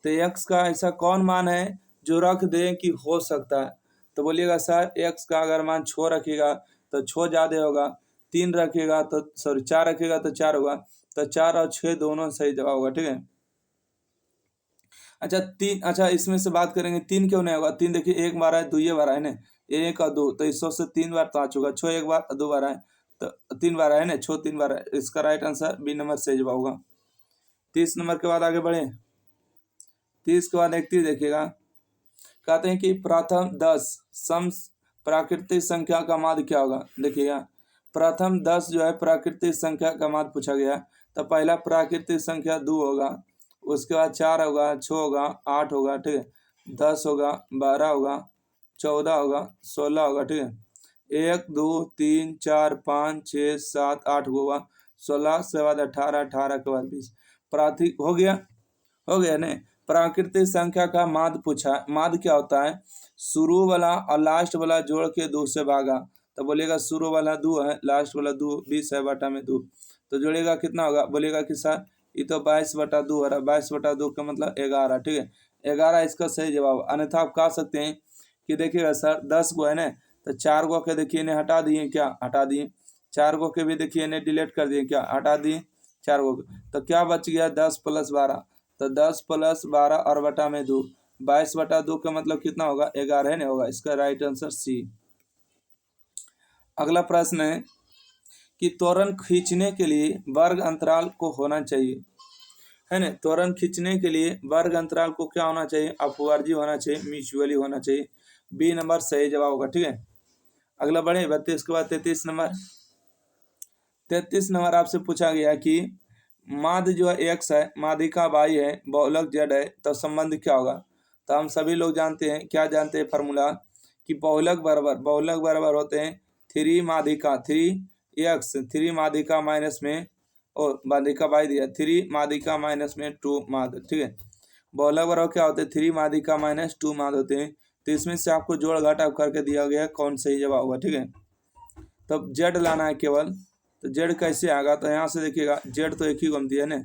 तो x का ऐसा कौन मान है जो रख दें कि हो सकता है, तो बोलिएगा सर x का अगर मान 6 रखिएगा तो 6 ज़्यादा होगा, 3 रखिएगा तो सॉरी 4 रखिएगा तो 4 होगा, तो 4 और 6 दोनों सही जवाब होगा, ठीक है। अच्छा 3, अच्छा इसमें से बात करेंगे 3 क्यों नहीं होगा, 3 देखिए 1 बार आए, 2 ये बार आए ना, 1 और 2, तो इस से 3 बार तो आ चुका। 6 1 बार 2 बार आए तो 3 बार आए ना, 6 3 बार आए, इसका राइट आंसर बी नंबर सही जवाब होगा। 30 नंबर के बाद आगे बढ़े। 30 के बाद 31 देखिएगा। कहते हैं कि प्रथम 10 सम प्राकृतिक संख्या का माध्य क्या होगा, देखिएगा प्रथम 10 जो है प्राकृतिक संख्या का माध्य पूछा गया। तो पहला प्राकृतिक संख्या 2 होगा, उसके बाद 4 होगा, 6 होगा, 8 होगा, ठीक है, 10 होगा, 12 होगा, 14 होगा, 16 होगा, ठीक है। 1 2 3 4 5 6 7 8 होगा, 16 से बाद 18, 18 के बाद 20, प्राकृतिक हो गया नहीं। प्राकृतिक संख्या का माध्य पूछा, माध्य क्या होता है, शुरू वाला और लास्ट वाला जोड़ के 2 से भागा। तो बोलेगा शुरू वाला 2 है, लास्ट वाला 2, 20 है बटा में 2, तो जोड़ेगा कितना होगा, बोलेगा कि सर ये तो 22/2 हो रहा है, 22/2 का मतलब 11, ठीक है, 11 इसका सही जवाब। अन्यथा आप कह सकते हैं कि देखिएगा सर 10 गो है ना, तो 4 गो के देखिए इन्हें हटा दिए, क्या हटा दिए, 4 गो के भी देखिए इन्हें डिलीट कर दिए, क्या हटा दिए 4 गो, तो क्या बच गया 10 + 12, तो 10 + 12 और बटा में 2, 22/2 का मतलब कितना होगा, 11 है ना, होगा इसका राइट आंसर सी। अगला प्रश्न है कि त्वरण खींचने के लिए वर्ग अंतराल को होना चाहिए, है ना। त्वरण खींचने के लिए वर्ग अंतराल को क्या होना चाहिए, अपवर्जी होना चाहिए, म्यूचुअली होना चाहिए, बी नंबर सही जवाब होगा, ठीक है। अगला बढ़े 32 के बाद 33 नंबर। 33 नंबर आपसे पूछा गया कि माध्य जो है x है, माध्यिका y है, बहुलक z है, तो संबंध क्या होगा। तो हम सभी लोग जानते हैं, क्या जानते हैं फार्मूला, कि बहुलक बराबर होते हैं 3 माध्यिका 3x 3 माध्यिका माइनस में, और माध्यिका y दिया 3 माध्यिका माइनस में 2 माध्य, ठीक है। बहुलक बराबर क्या होते हैं, 3 माध्यिका माइनस 2 माध्य होते हैं। तो इसमें से आपको जोड़ घटाव करके दिया गया कौन सही जवाब होगा, ठीक है। तो z लाना है केवल, तो जेड कैसे आएगा, तो यहाँ से देखिएगा जेड तो एक ही गम दिया ना,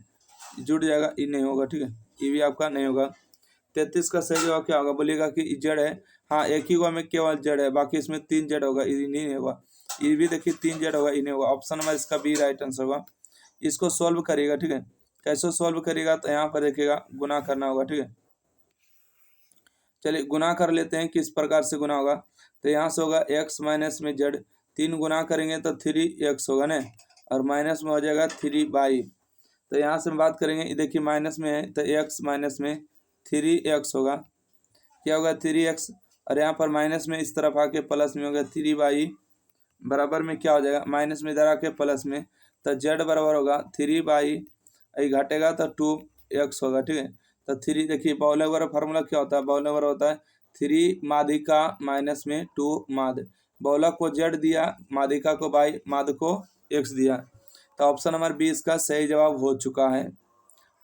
जुड़ जाएगा, ये नहीं होगा, ठीक है, ये भी आपका नहीं होगा। 33 का सही जवाब क्या होगा, बोलिएगा कि जेड है। हाँ, एक ही गो में केवल जेड है, बाकी इसमें 3 जेड होगा, ये नहीं होगा। ये भी देखिए 3 जेड होगा, ये नहीं होगा। ऑप्शन नंबर इसका बी राइट आंसर होगा। इसको सॉल्व करिएगा, ठीक है। कैसे सॉल्व करिएगा, तो यहाँ पर देखिएगा गुना करना होगा, ठीक है। चलिए गुना कर लेते हैं, किस प्रकार से गुना होगा। तो यहाँ से होगा एक्स माइनस में जेड, 3 गुना करेंगे तो 3x होगा ना, और माइनस में हो जाएगा 3y। तो यहाँ से हम बात करेंगे, देखिए माइनस में है तो x माइनस में 3x होगा, क्या होगा 3x, और यहाँ पर माइनस में इस तरफ आके प्लस में होगा 3y, बराबर में क्या हो जाएगा, माइनस में इधर आके प्लस में, तो z बराबर होगा 3y, घटेगा तो 2x होगा, ठीक है। तो 3 देखिए बहुलक वाला फार्मूला क्या होता है, बहुलक वाला होता है 3 माध्यिका माइनस में 2 माध्य, बहुलक को z दिया, माध्यिका को y, माध्य को x दिया। तो ऑप्शन नंबर 20 इसका सही जवाब हो चुका है।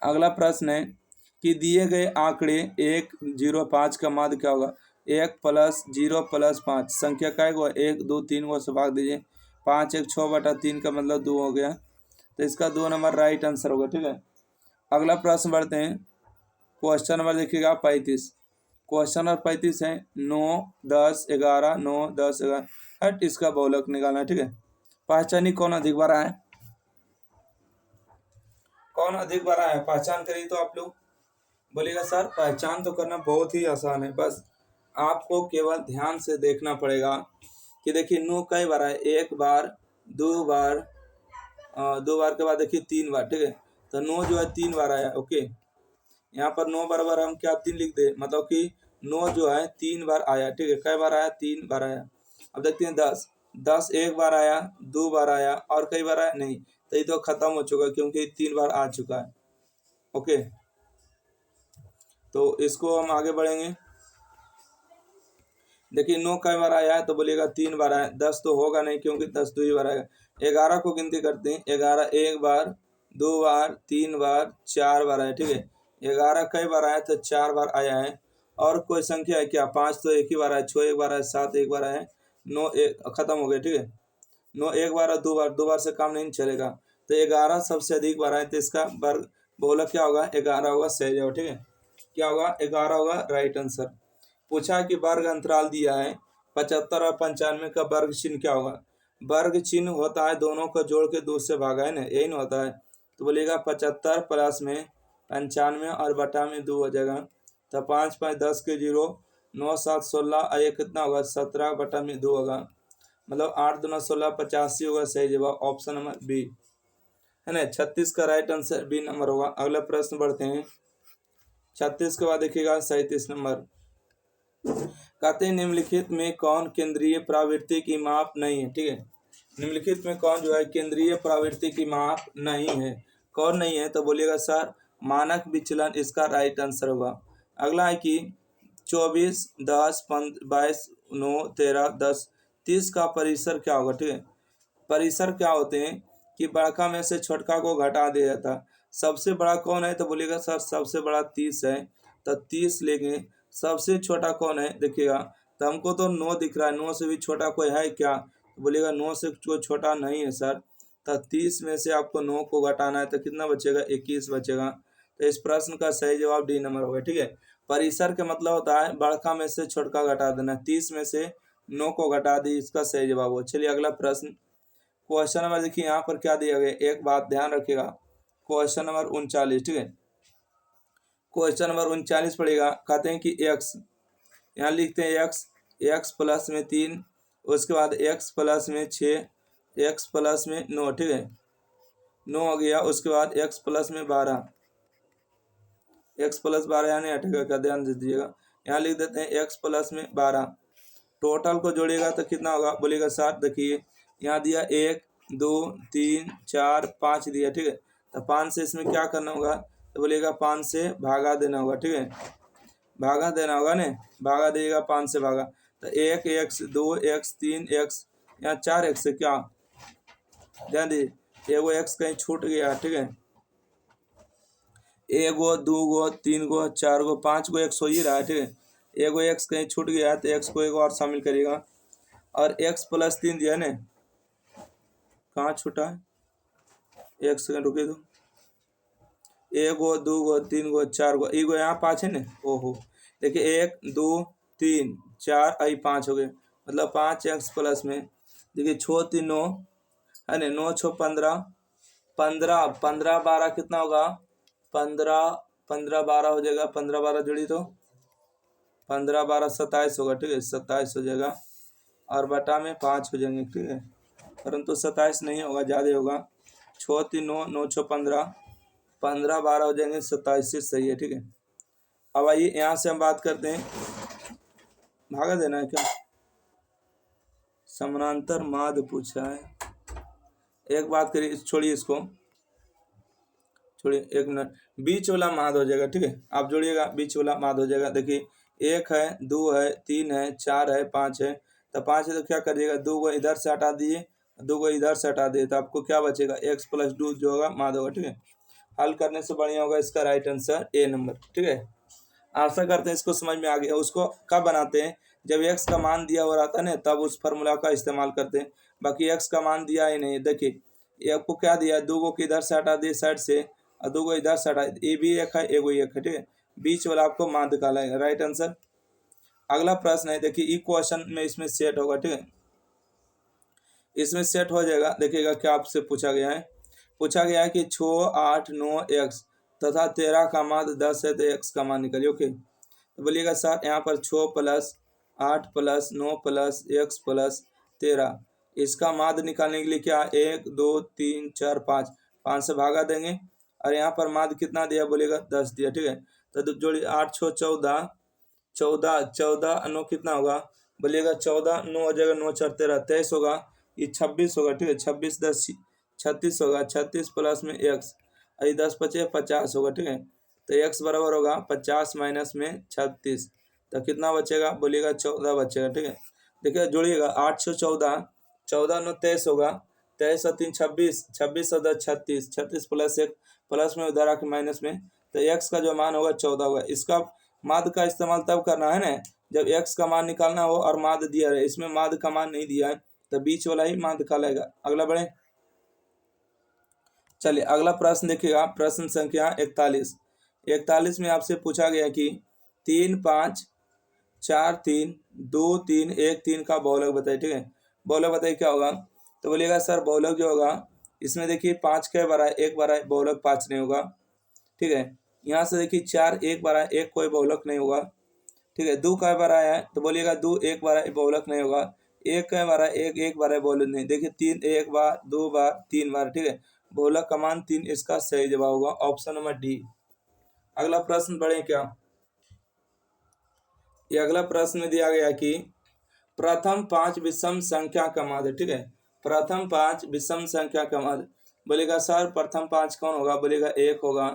अगला प्रश्न है कि दिए गए आंकड़े 1, 0, 5 का माध्य क्या होगा। 1 + 0 + 5 संख्या का है 1, 2, 3 को से भाग दीजिए। 5 1 6/3 का मतलब 2 हो गया, तो इसका 2 नंबर राइट आंसर होगा, ठीक है। अगला प्रश्न बढ़ते हैं। क्वेश्चन नंबर देखिएगा 35। क्वेश्चन नंबर 35 है 9, 10, 11, 9, 10, 11 हट, इसका बहुलक निकालना है, ठीक है। पहचानी कौन अधिक बड़ा है, कौन अधिक बड़ा है, पहचान करिए तो आप लोग बोलिएगा सर पहचान तो करना बहुत ही आसान है, बस आपको केवल ध्यान से देखना पड़ेगा कि देखिए 9 कई बार है, 1 बार, 2 बार, 2 बार के बाद देखिए 3 बार, ठीक है। तो 9 जो है 3 बार आया, ओके। यहाँ पर 9 बराबर हम क्या 3 लिख दे, मतलब कि 9 जो है 3 बार आया, ठीक है। कई बार आया, 3 बार आया। अब देखते हैं 10, 10 1 बार आया, 2 बार आया, और कई बार आया नहीं, तो ये तो खत्म हो चुका क्योंकि 3 बार आ चुका है, ओके। तो इसको हम आगे बढ़ेंगे। देखिए 9 कई बार आया है, तो बोलिएगा 3 बार आया। 10 तो होगा नहीं क्योंकि 10 2 ही बार आएगा। 11 को गिनती करते हैं, 11 1 बार, 2 बार, 3 बार, 4 बार आया, ठीक है। 11 कई बार आया, तो 4 बार आया है। और कोई संख्या है क्या, 5 तो एक ही बार आया, 6 एक बार आया, 7 एक बार आया, 9 एक खत्म हो गया, ठीक है। 9 एक बार और 2 बार, 2 बार से काम नहीं चलेगा। तो 11 सबसे अधिक बार आए, तो इसका वर्ग बहुलक क्या होगा, 11 होगा, सही जवाब, ठीक है। क्या होगा, 11 होगा राइट आंसर। पूछा कि वर्ग अंतराल दिया है 75 और 95 का वर्ग चिन्ह क्या होगा। वर्ग चिन्ह होता है दोनों को जोड़ के 2 से भागा है ना, यही ना होता है। तो बोलिएगा 75 प्लस में 95 और बटा में 2 हो जाएगा। तो 5 5 10 के 0, 9 7 16, और ये कितना होगा 17 बटा में 2 होगा, मतलब 8 दूना 16 85 होगा, सही जवाब ऑप्शन नंबर बी है ना। 36 का राइट आंसर बी नंबर होगा। अगला प्रश्न बढ़ते हैं। 36 के बाद देखिएगा 37 नंबर। कहते हैं निम्नलिखित में कौन केंद्रीय प्रवृत्ति की माप नहीं है, ठीक है। निम्नलिखित में कौन जो है केंद्रीय प्रवृत्ति की माप नहीं है, कौन नहीं है, तो बोलिएगा सर मानक विचलन इसका राइट आंसर होगा। अगला है कि 24, 10, 22, 9, 13, 10, 30 का परिसर क्या होगा, ठीक है। परिसर क्या होते हैं कि बड़का में से छोटका को घटा दिया जाता है। सबसे बड़ा कौन है, तो बोलिएगा सर सबसे बड़ा 30 है, तो 30 लेंगे। सबसे छोटा कौन है, देखिएगा तो हमको तो 9 दिख रहा है, 9 से भी छोटा कोई है क्या, तो बोलिएगा 9 से कोई छोटा नहीं है सर। तो 30 में से आपको 9 को घटाना है, तो कितना बचेगा, 21 बचेगा। तो इस प्रश्न का सही जवाब डी नंबर होगा, ठीक है। परिसर का मतलब होता है बड़का में से छोटका घटा देना, 30 में से 9 को घटा दी, इसका सही जवाब हो। चलिए अगला प्रश्न। क्वेश्चन नंबर देखिए यहाँ पर क्या दिया गया, एक बात ध्यान रखिएगा। क्वेश्चन नंबर 39, ठीक है। क्वेश्चन नंबर 39 पड़ेगा। कहते हैं कि x, यहाँ लिखते हैं x प्लस में 3, उसके बाद x प्लस में 6, x प्लस में 9, ठीक है, 9 हो गया। उसके बाद x प्लस में 12, x प्लस 12 यहाँ नहीं हटेगा, क्या ध्यान दे दीजिएगा। यहाँ लिख देते हैं x प्लस में 12। टोटल को जोड़िएगा तो कितना होगा, बोलिएगा 7। देखिए यहाँ दिया 1 2 3 4 5 दिया, ठीक है। तो 5 से इसमें क्या करना होगा, तो बोलिएगा 5 से भागा देना होगा, ठीक है, भागा देना होगा ना, भागा देगा 5 से भागा। तो 1 x 2 x 3 x, यहाँ 4 x से क्या, ध्यान दीजिए एगो x कहीं छूट गया, ठीक है। एगो 2 गो 3 गो 4 गो 5 गो x हो ही रहा है, ठीक है। एगो x कहीं छूट गया है, तो x को एक और शामिल करिएगा। और x प्लस 3 दिया ना, कहाँ छूटा है, एक सेकंड रुके दो, एगो दूगो तीन गो चार गो, एगो यहाँ पाँच है ना, ओहो देखिए 1 2 3 4 आई 5 हो गए, मतलब 5x प्लस में देखिए 6 3 9 है ना, 9 6 15, 15 15 12 कितना होगा, 15 15 12 हो जाएगा, 15 12 जोड़ी तो 15 12 27 होगा, ठीक है 27 हो जाएगा, और बटा में 5 हो जाएंगे, ठीक है, परंतु 27 नहीं होगा, ज़्यादा होगा, 6 3 9 9 6 15, 15 12 हो जाएंगे, 27 से सही है, ठीक है। अब आइए यहाँ से हम बात करते हैं, भागा देना है क्या, समानांतर माध्य पूछा है, एक बात करिए, छोड़िए इसको, छोड़िए एक मिनट, बीच वाला माध्य हो जाएगा, ठीक है, आप जोड़िएगा, बीच वाला माध्य हो जाएगा, देखिए 1 है 2 है 3 है 4 है 5 है, तो 5 है तो क्या करिएगा, 2 को इधर से हटा दिए, 2 को इधर से हटा दिए, तो आपको क्या बचेगा, x + 2 जो होगा माध्य होगा, ठीक है। हल करने से बढ़िया होगा इसका राइट आंसर ए नंबर, ठीक है। आशा करते हैं इसको समझ में आ गया। उसको कब बनाते हैं, जब x का मान दिया हो रहता है ना, तब उस फार्मूला का इस्तेमाल करते हैं, बाकी x का मान दिया ही नहीं। देखिए ये आपको क्या दिया, 2 को किधर से हटा दिए साइड से, और 2 को इधर से हटा दिए, ये भी एक है एगो एक है, ठीक है, बीच वाला आपको मान निकाला है, राइट आंसर। अगला प्रश्न है, देखिए ई क्वेश्चन में इसमें सेट होगा, ठीक है, इसमें सेट हो जाएगा। देखिएगा क्या आपसे पूछा गया है, पूछा गया है कि 6 8 9 x तथा 13 का मान 10 है, तो x का मान निकालिए। ओके, तो बोलिएगा सर यहाँ पर 6 + 8 + 9 + x + 13, इसका माध्य निकालने के लिए क्या 1 2 3 4 5, 5 से भागा देंगे, और यहाँ पर माध्य कितना दिया, बोलिएगा 10 दिया, ठीक है। तो जोड़िए 8 6 14, 14 14 9 कितना होगा, बोलिएगा 14 9 हो जाएगा, 9 4 13 23 होगा, ये 26 होगा, ठीक है, 26 10 36 होगा, 36 प्लस में x, ये 10 बचे 50 होगा, ठीक है। तो x बराबर होगा 50 माइनस में 36, तो कितना बचेगा, बोलिएगा 14 बचेगा, ठीक है। देखिए जोड़िएगा 8 से 14, 14 9 23 होगा, 23 और 3 26, 26 और 10 36, 36 प्लस 1 प्लस में उधर आके माइनस में, तो x का जो मान होगा 14 होगा। इसका माध्य का इस्तेमाल तब करना है ना, जब x का मान निकालना हो और माध्य दिया रहे, इसमें माध्य का मान नहीं दिया है, तो बीच वाला ही माध्य निकालेगा। अगला बढ़े, चलिए अगला प्रश्न देखिएगा, प्रश्न संख्या 41। 41 में आपसे पूछा गया कि 3 5 4 3 2 3 1 3 का बहुलक बताइए, ठीक है। बहुलक बताइए क्या होगा, तो बोलिएगा सर बहुलक जो होगा, इसमें देखिए 5 कई बार है, एक बार है, बहुलक 5 नहीं होगा, ठीक है। यहाँ से देखिए 4 एक बार है, एक कोई बहुलक नहीं होगा, ठीक है। 2 कई बार आया है, तो बोलिएगा 2 एक बार है, बहुलक नहीं होगा। 1 कई बार है, एक एक बार है, बहुलक नहीं। देखिए 3 एक बार 2 बार 3 बार, ठीक है, बहुलक का मान 3, इसका सही जवाब होगा ऑप्शन नंबर डी। अगला प्रश्न बढ़े क्या, ये अगला प्रश्न में दिया गया कि प्रथम 5 विषम संख्या का माध्य, ठीक है, प्रथम 5 विषम संख्या का माध्य। बोलेगा सर प्रथम 5 कौन होगा, बोलेगा 1 होगा,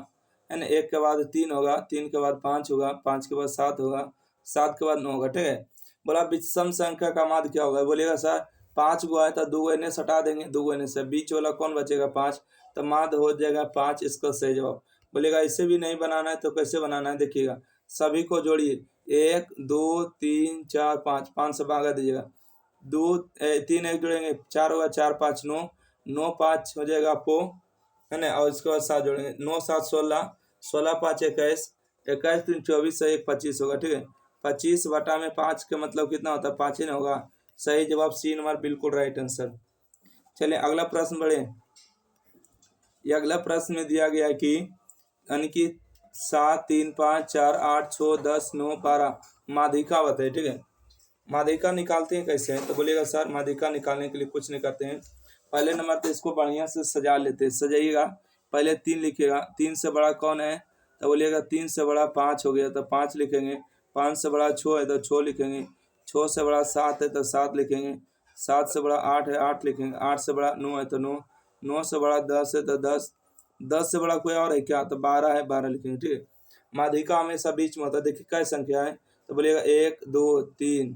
है ना, 1 के बाद 3 होगा, 3 के बाद 5 होगा, 5 के बाद 7 होगा, 7 के बाद 9 होगा, ठीक है। बोला विषम संख्या का माध्य क्या होगा, बोलेगा सर 5 गो है तो 2 गो इन्हें सटा देंगे, 2 गो इन्हें से, बीच वाला कौन बचेगा 5, तो माध्य हो जाएगा 5, इसका सही जवाब। बोलेगा इसे भी नहीं बनाना है तो कैसे बनाना है, देखिएगा सभी को जोड़िए, 1 2 3 4 5, 5 से भागा दीजिएगा, 2 3 1 जोड़ेंगे 4 होगा, 4 5 9, 9 5 हो जाएगा आपको, है ना, और इसके बाद 7 जोड़ेंगे, 9 7 16, 16 5 21, 21 3 24 से 1 25 होगा, ठीक है। 25 बटा में 5 का मतलब कितना होता है, 5 ही ना होगा, सही जवाब सी नंबर बिल्कुल राइट आंसर। चलिए अगला प्रश्न बढ़े, ये अगला प्रश्न में दिया गया कि यानी कि 7 3 5 4 8 6 10 9 12 माध्यिका बताइए, ठीक है। माध्यिका निकालते हैं कैसे हैं, तो बोलिएगा सर माध्यिका निकालने के लिए कुछ नहीं करते हैं, पहले नंबर तो इसको बढ़िया से सजा लेते हैं। सजाइएगा, पहले 3 लिखिएगा, 3 से बड़ा कौन है, तो बोलिएगा 3 से बड़ा 5 हो गया, तो 5 लिखेंगे। 5 से बड़ा 6 है तो 6 लिखेंगे। 6 से बड़ा 7 है तो 7 लिखेंगे। 7 से बड़ा 8 है, 8 लिखेंगे। 8 से बड़ा 9 है तो 9। 9 से बड़ा 10 है तो 10। 10 से बड़ा कोई और है क्या, तो 12 है, 12 लिखेंगे, ठीक है। माध्यिका हमेशा बीच में होता है। देखिए क्या संख्या है, तो बोलिएगा 1 2 3,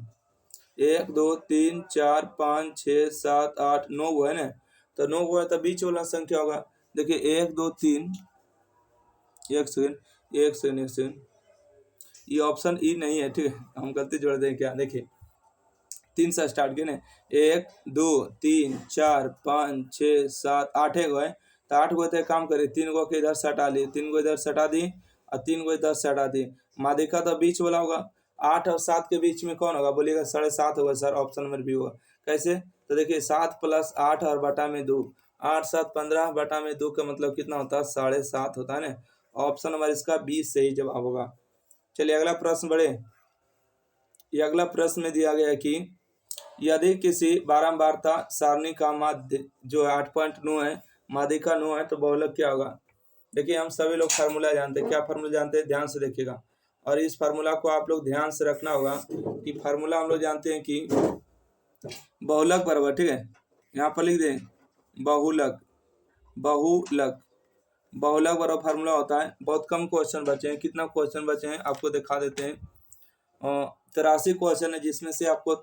1 2 3 4 5 6 7 8 9 गो है ना, तो 9 गो है तो बीच वाला संख्या होगा। देखिए 1 2 3, एक सेकंड एक सेकंड एक सेकंड, ये ऑप्शन ई नहीं है, ठीक है, हम गलती जोड़ दें क्या, देखिए 3 से स्टार्ट किए ना, 1 2 3 4 5 6 7 8 गो है। तो 8 गो तो एक काम करिए, 3 गो के इधर से हटा लिए, 3 गो इधर से हटा दी और 3 गो इधर से हटा दी। माध्यिका तो बीच वाला होगा, 8 और 7 के बीच में कौन होगा, बोलिएगा 7.5 होगा सर, ऑप्शन नंबर बी होगा। कैसे, तो देखिए 7 + 8 और बटा में 2, 8 7 15 बटा में 2 का मतलब कितना होता है, 7.5 होता है ना। ऑप्शन नंबर इसका 20 सही जवाब होगा। चलिए अगला प्रश्न बढ़े। ये अगला प्रश्न में दिया गया है कि यदि किसी बारंबारता सारणी का माध्य जो है 8.9 है, माध्यिका 9 है, तो बहुलक क्या होगा। देखिए हम सभी लोग फार्मूला जानते हैं, क्या फार्मूला जानते हैं, ध्यान से देखिएगा और इस फार्मूला को आप लोग ध्यान से रखना होगा कि फार्मूला हम लोग जानते हैं कि बहुलक बराबर, ठीक है, यहाँ पर लिख दें बहुलक, बहुलक, बहुलक बराबर फार्मूला होता है। बहुत कम क्वेश्चन बचे हैं, कितना क्वेश्चन बचे हैं आपको दिखा देते हैं। 83 क्वेश्चन है जिसमें से आपको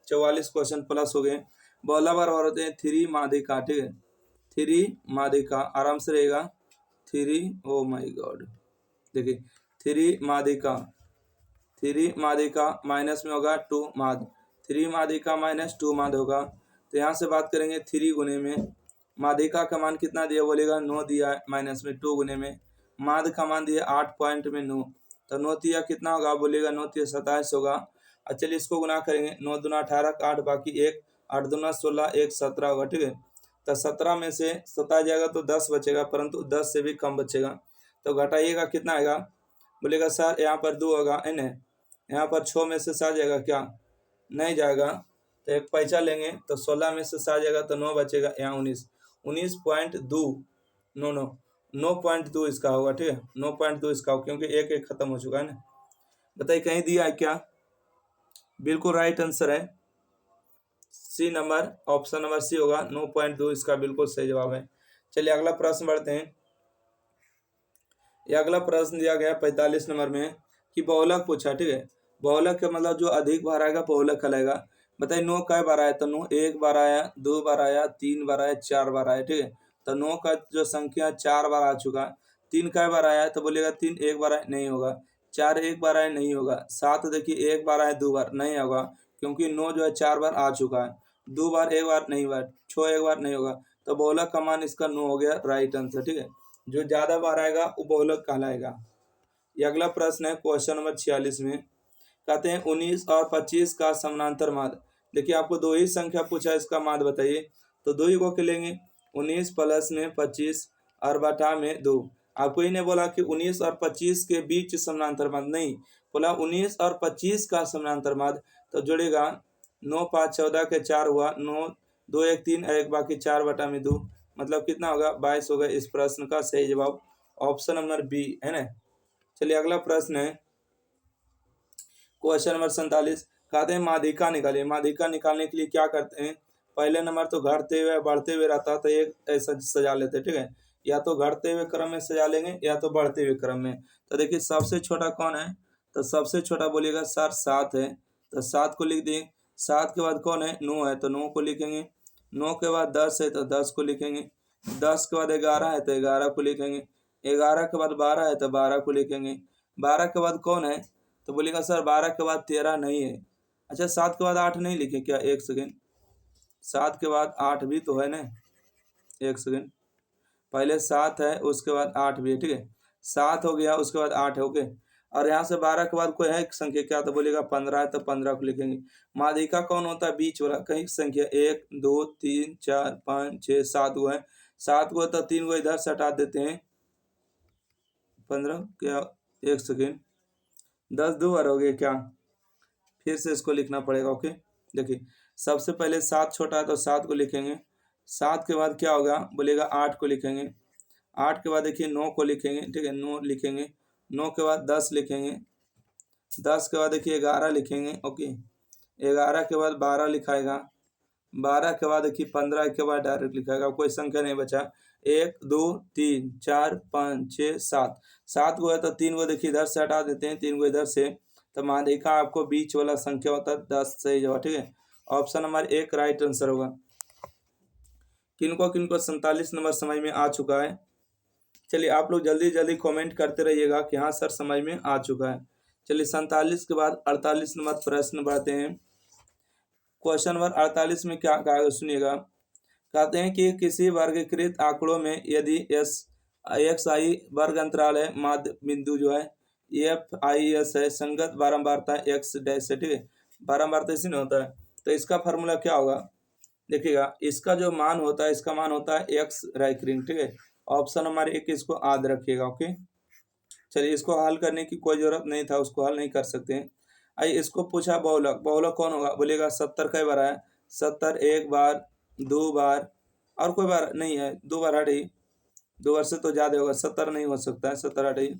44 क्वेश्चन प्लस हो गए। बहुलक बराबर होते हैं 3 माध्यिका, ठीक है, 3 माध्यिका, आराम से रहेगा 3, ओ माय गॉड, देखिए 3 माध्यिका, 3 माध्यिका माइनस में होगा 2 माध्य, 3 माध्यिका माइनस 2 माध्य होगा। तो यहाँ से बात करेंगे 3 गुने में माध्यिका का मान कितना दिया, बोलेगा 9 दिया है, माइनस में 2 गुने में माध्य का मान दिया 8 पॉइंट में 9, तो 9 तिया कितना होगा, बोलेगा 9 तिया 27 होगा। और चलिए इसको गुना करेंगे, 9 दूना 18, 8 बाकी 1, 8 दूना 16, 1 17 होगा, ठीक है। तो 17 में से 27 जाएगा तो 10 बचेगा, परंतु 10 से भी कम बचेगा, तो घटाइएगा कितना आएगा, बोलेगा सर यहाँ पर 2 होगा, है ना, यहाँ पर 6 में से 7 जाएगा क्या, नहीं जाएगा, तो एक पैसा लेंगे, तो 16 में से 7 जाएगा तो 9 बचेगा, यहाँ 19, 19.2, 9.2 इसका होगा, ठीक है, 9.2 इसका होगा, क्योंकि एक एक खत्म हो चुका है ना। बताइए कहीं दिया है क्या, बिल्कुल राइट आंसर है C number, option number C होगा, 9.2 इसका बिल्कुल सही जवाब है। चलिए अगला प्रश्न बढ़ते हैं। यह अगला प्रश्न दिया गया 45 नंबर में कि बहुलक पूछा, ठीक है, बहुलक का मतलब जो अधिक बार आएगा बहुलक कहलाएगा। बताइए 9 कै बार आया, तो 9 1 बार आया, 2 बार आया, 3 बार आया, 4 बार आया, ठीक है, तो 9 का जो संख्या 4 बार आ चुका। 3 कै बार आया, तो बोलेगा 3 1 बार आया, नहीं होगा। 4 1 बार आया, नहीं होगा। 7 देखिए 1 बार आया, 2 बार, नहीं होगा, क्योंकि 9 जो है 4 बार आ चुका है। 2 बार 1 बार नहीं हुआ, 6 1 बार नहीं होगा, तो बहुलक का मान इसका 9 हो गया, राइट आंसर, ठीक है, जो ज्यादा बार आएगा वो बहुलक कहलाएगा। ये अगला प्रश्न है क्वेश्चन नंबर 46 में, कहते हैं 19 और 25 का समानांतर माध्य। देखिए आपको दो ही संख्या पूछा है, इसका माध्य बताइए, तो दो ही को के लेंगे, 19 प्लस में 25 और बटा में 2। आपको ही ने बोला कि 19 और 25 के बीच समानांतर माध्य, नहीं, बोला 19 और 25 का समानांतर माध्य, तो जुड़ेगा 9 5 14 के 4 हुआ, 9 2 1 3 1 बाकी 4 बटा में 2, मतलब कितना होगा, 22 होगा। इस प्रश्न का सही जवाब ऑप्शन नंबर बी है ना। चलिए अगला प्रश्न है क्वेश्चन नंबर 47, कहते हैं माध्यिका निकालिए। माध्यिका निकालने के लिए क्या करते हैं, पहले नंबर तो घटते हुए बढ़ते हुए रहता है, तो एक ऐसा सजा लेते हैं, ठीक है, या तो घटते हुए क्रम में सजा लेंगे या तो बढ़ते हुए क्रम में। तो देखिए सबसे छोटा कौन है, तो सबसे छोटा बोलिएगा सर 7 है, तो 7 को लिख देंगे। 7 के बाद कौन है, 9 है, तो 9 को लिखेंगे। 9 के बाद 10 है, तो 10 को लिखेंगे। 10 के बाद 11 है, तो 11 को लिखेंगे। 11 के बाद 12 है, तो 12 को लिखेंगे। 12 के बाद कौन है, तो बोलेगा सर 12 के बाद 13 नहीं है। अच्छा 7 के बाद 8 नहीं लिखे क्या, एक सेकेंड, 7 के बाद 8 भी तो है ना, एक सेकेंड, पहले 7 है उसके बाद 8 भी है, ठीक है, 7 हो गया उसके बाद 8 है, ओके। और यहाँ से 12 के बाद कोई है संख्या क्या, तो बोलेगा 15 है, तो 15 को लिखेंगे। माध्यिका कौन होता है, बीच वाला, कहीं संख्या 1 2 3 4 5 6 7 गो है, 7 गो, तो 3 गो इधर से हटा देते हैं, 15 क्या, एक सेकेंड, 10 2 बार हो गए क्या, फिर से इसको लिखना पड़ेगा, ओके। देखिए सबसे पहले 7 छोटा है तो 7 को लिखेंगे। 7 के बाद क्या होगा, बोलेगा 8 को लिखेंगे। 8 के बाद देखिए 9 को लिखेंगे, ठीक है, 9 लिखेंगे। 9 के बाद 10 लिखेंगे। 10 के बाद देखिए 11 लिखेंगे, ओके। 11 के बाद 12 लिखाएगा। 12 के बाद देखिए 15 के बाद डायरेक्ट लिखाएगा, कोई संख्या नहीं बचा। 1 2 3 4 5 6 7, 7 गो है तो 3 गो देखिए इधर से हटा देते हैं, 3 गो इधर से, तो माध्यिका आपको बीच वाला संख्या होता है 10 सही जवाब, ठीक है, ऑप्शन नंबर 1 राइट आंसर होगा। किनको किनको 47 नंबर समझ में आ चुका है, चलिए आप लोग जल्दी जल्दी कमेंट करते रहिएगा कि हाँ सर समझ में आ चुका है। चलिए 47 के बाद 48 नंबर प्रश्न बढ़ते हैं। क्वेश्चन नंबर 48 में क्या कहा सुनिएगा। कहते हैं कि किसी वर्गीकृत आंकड़ों में यदि एक्स आई वर्ग अंतराल है, माध्य बिंदु जो है एफ आई एस है, संगत बारंबारता एक्स डैश है, ठीक है, बारंबारता इसी में होता है, तो इसका फार्मूला क्या होगा देखिएगा। इसका जो मान होता है, इसका मान होता है एक्स रैखिक, ठीक है। ऑप्शन नंबर 1 इसको याद रखिएगा, ओके। चलिए, इसको हल करने की कोई जरूरत नहीं था, उसको हल नहीं कर सकते हैं। आइए, इसको पूछा बहुलक, बहुलक कौन होगा बोलिएगा 70 कई बार है, 70 एक बार, दो बार, और कोई बार नहीं है, दो बार हट ही, दो बार से तो ज्यादा होगा, 70 नहीं हो सकता है, 70 हट ही।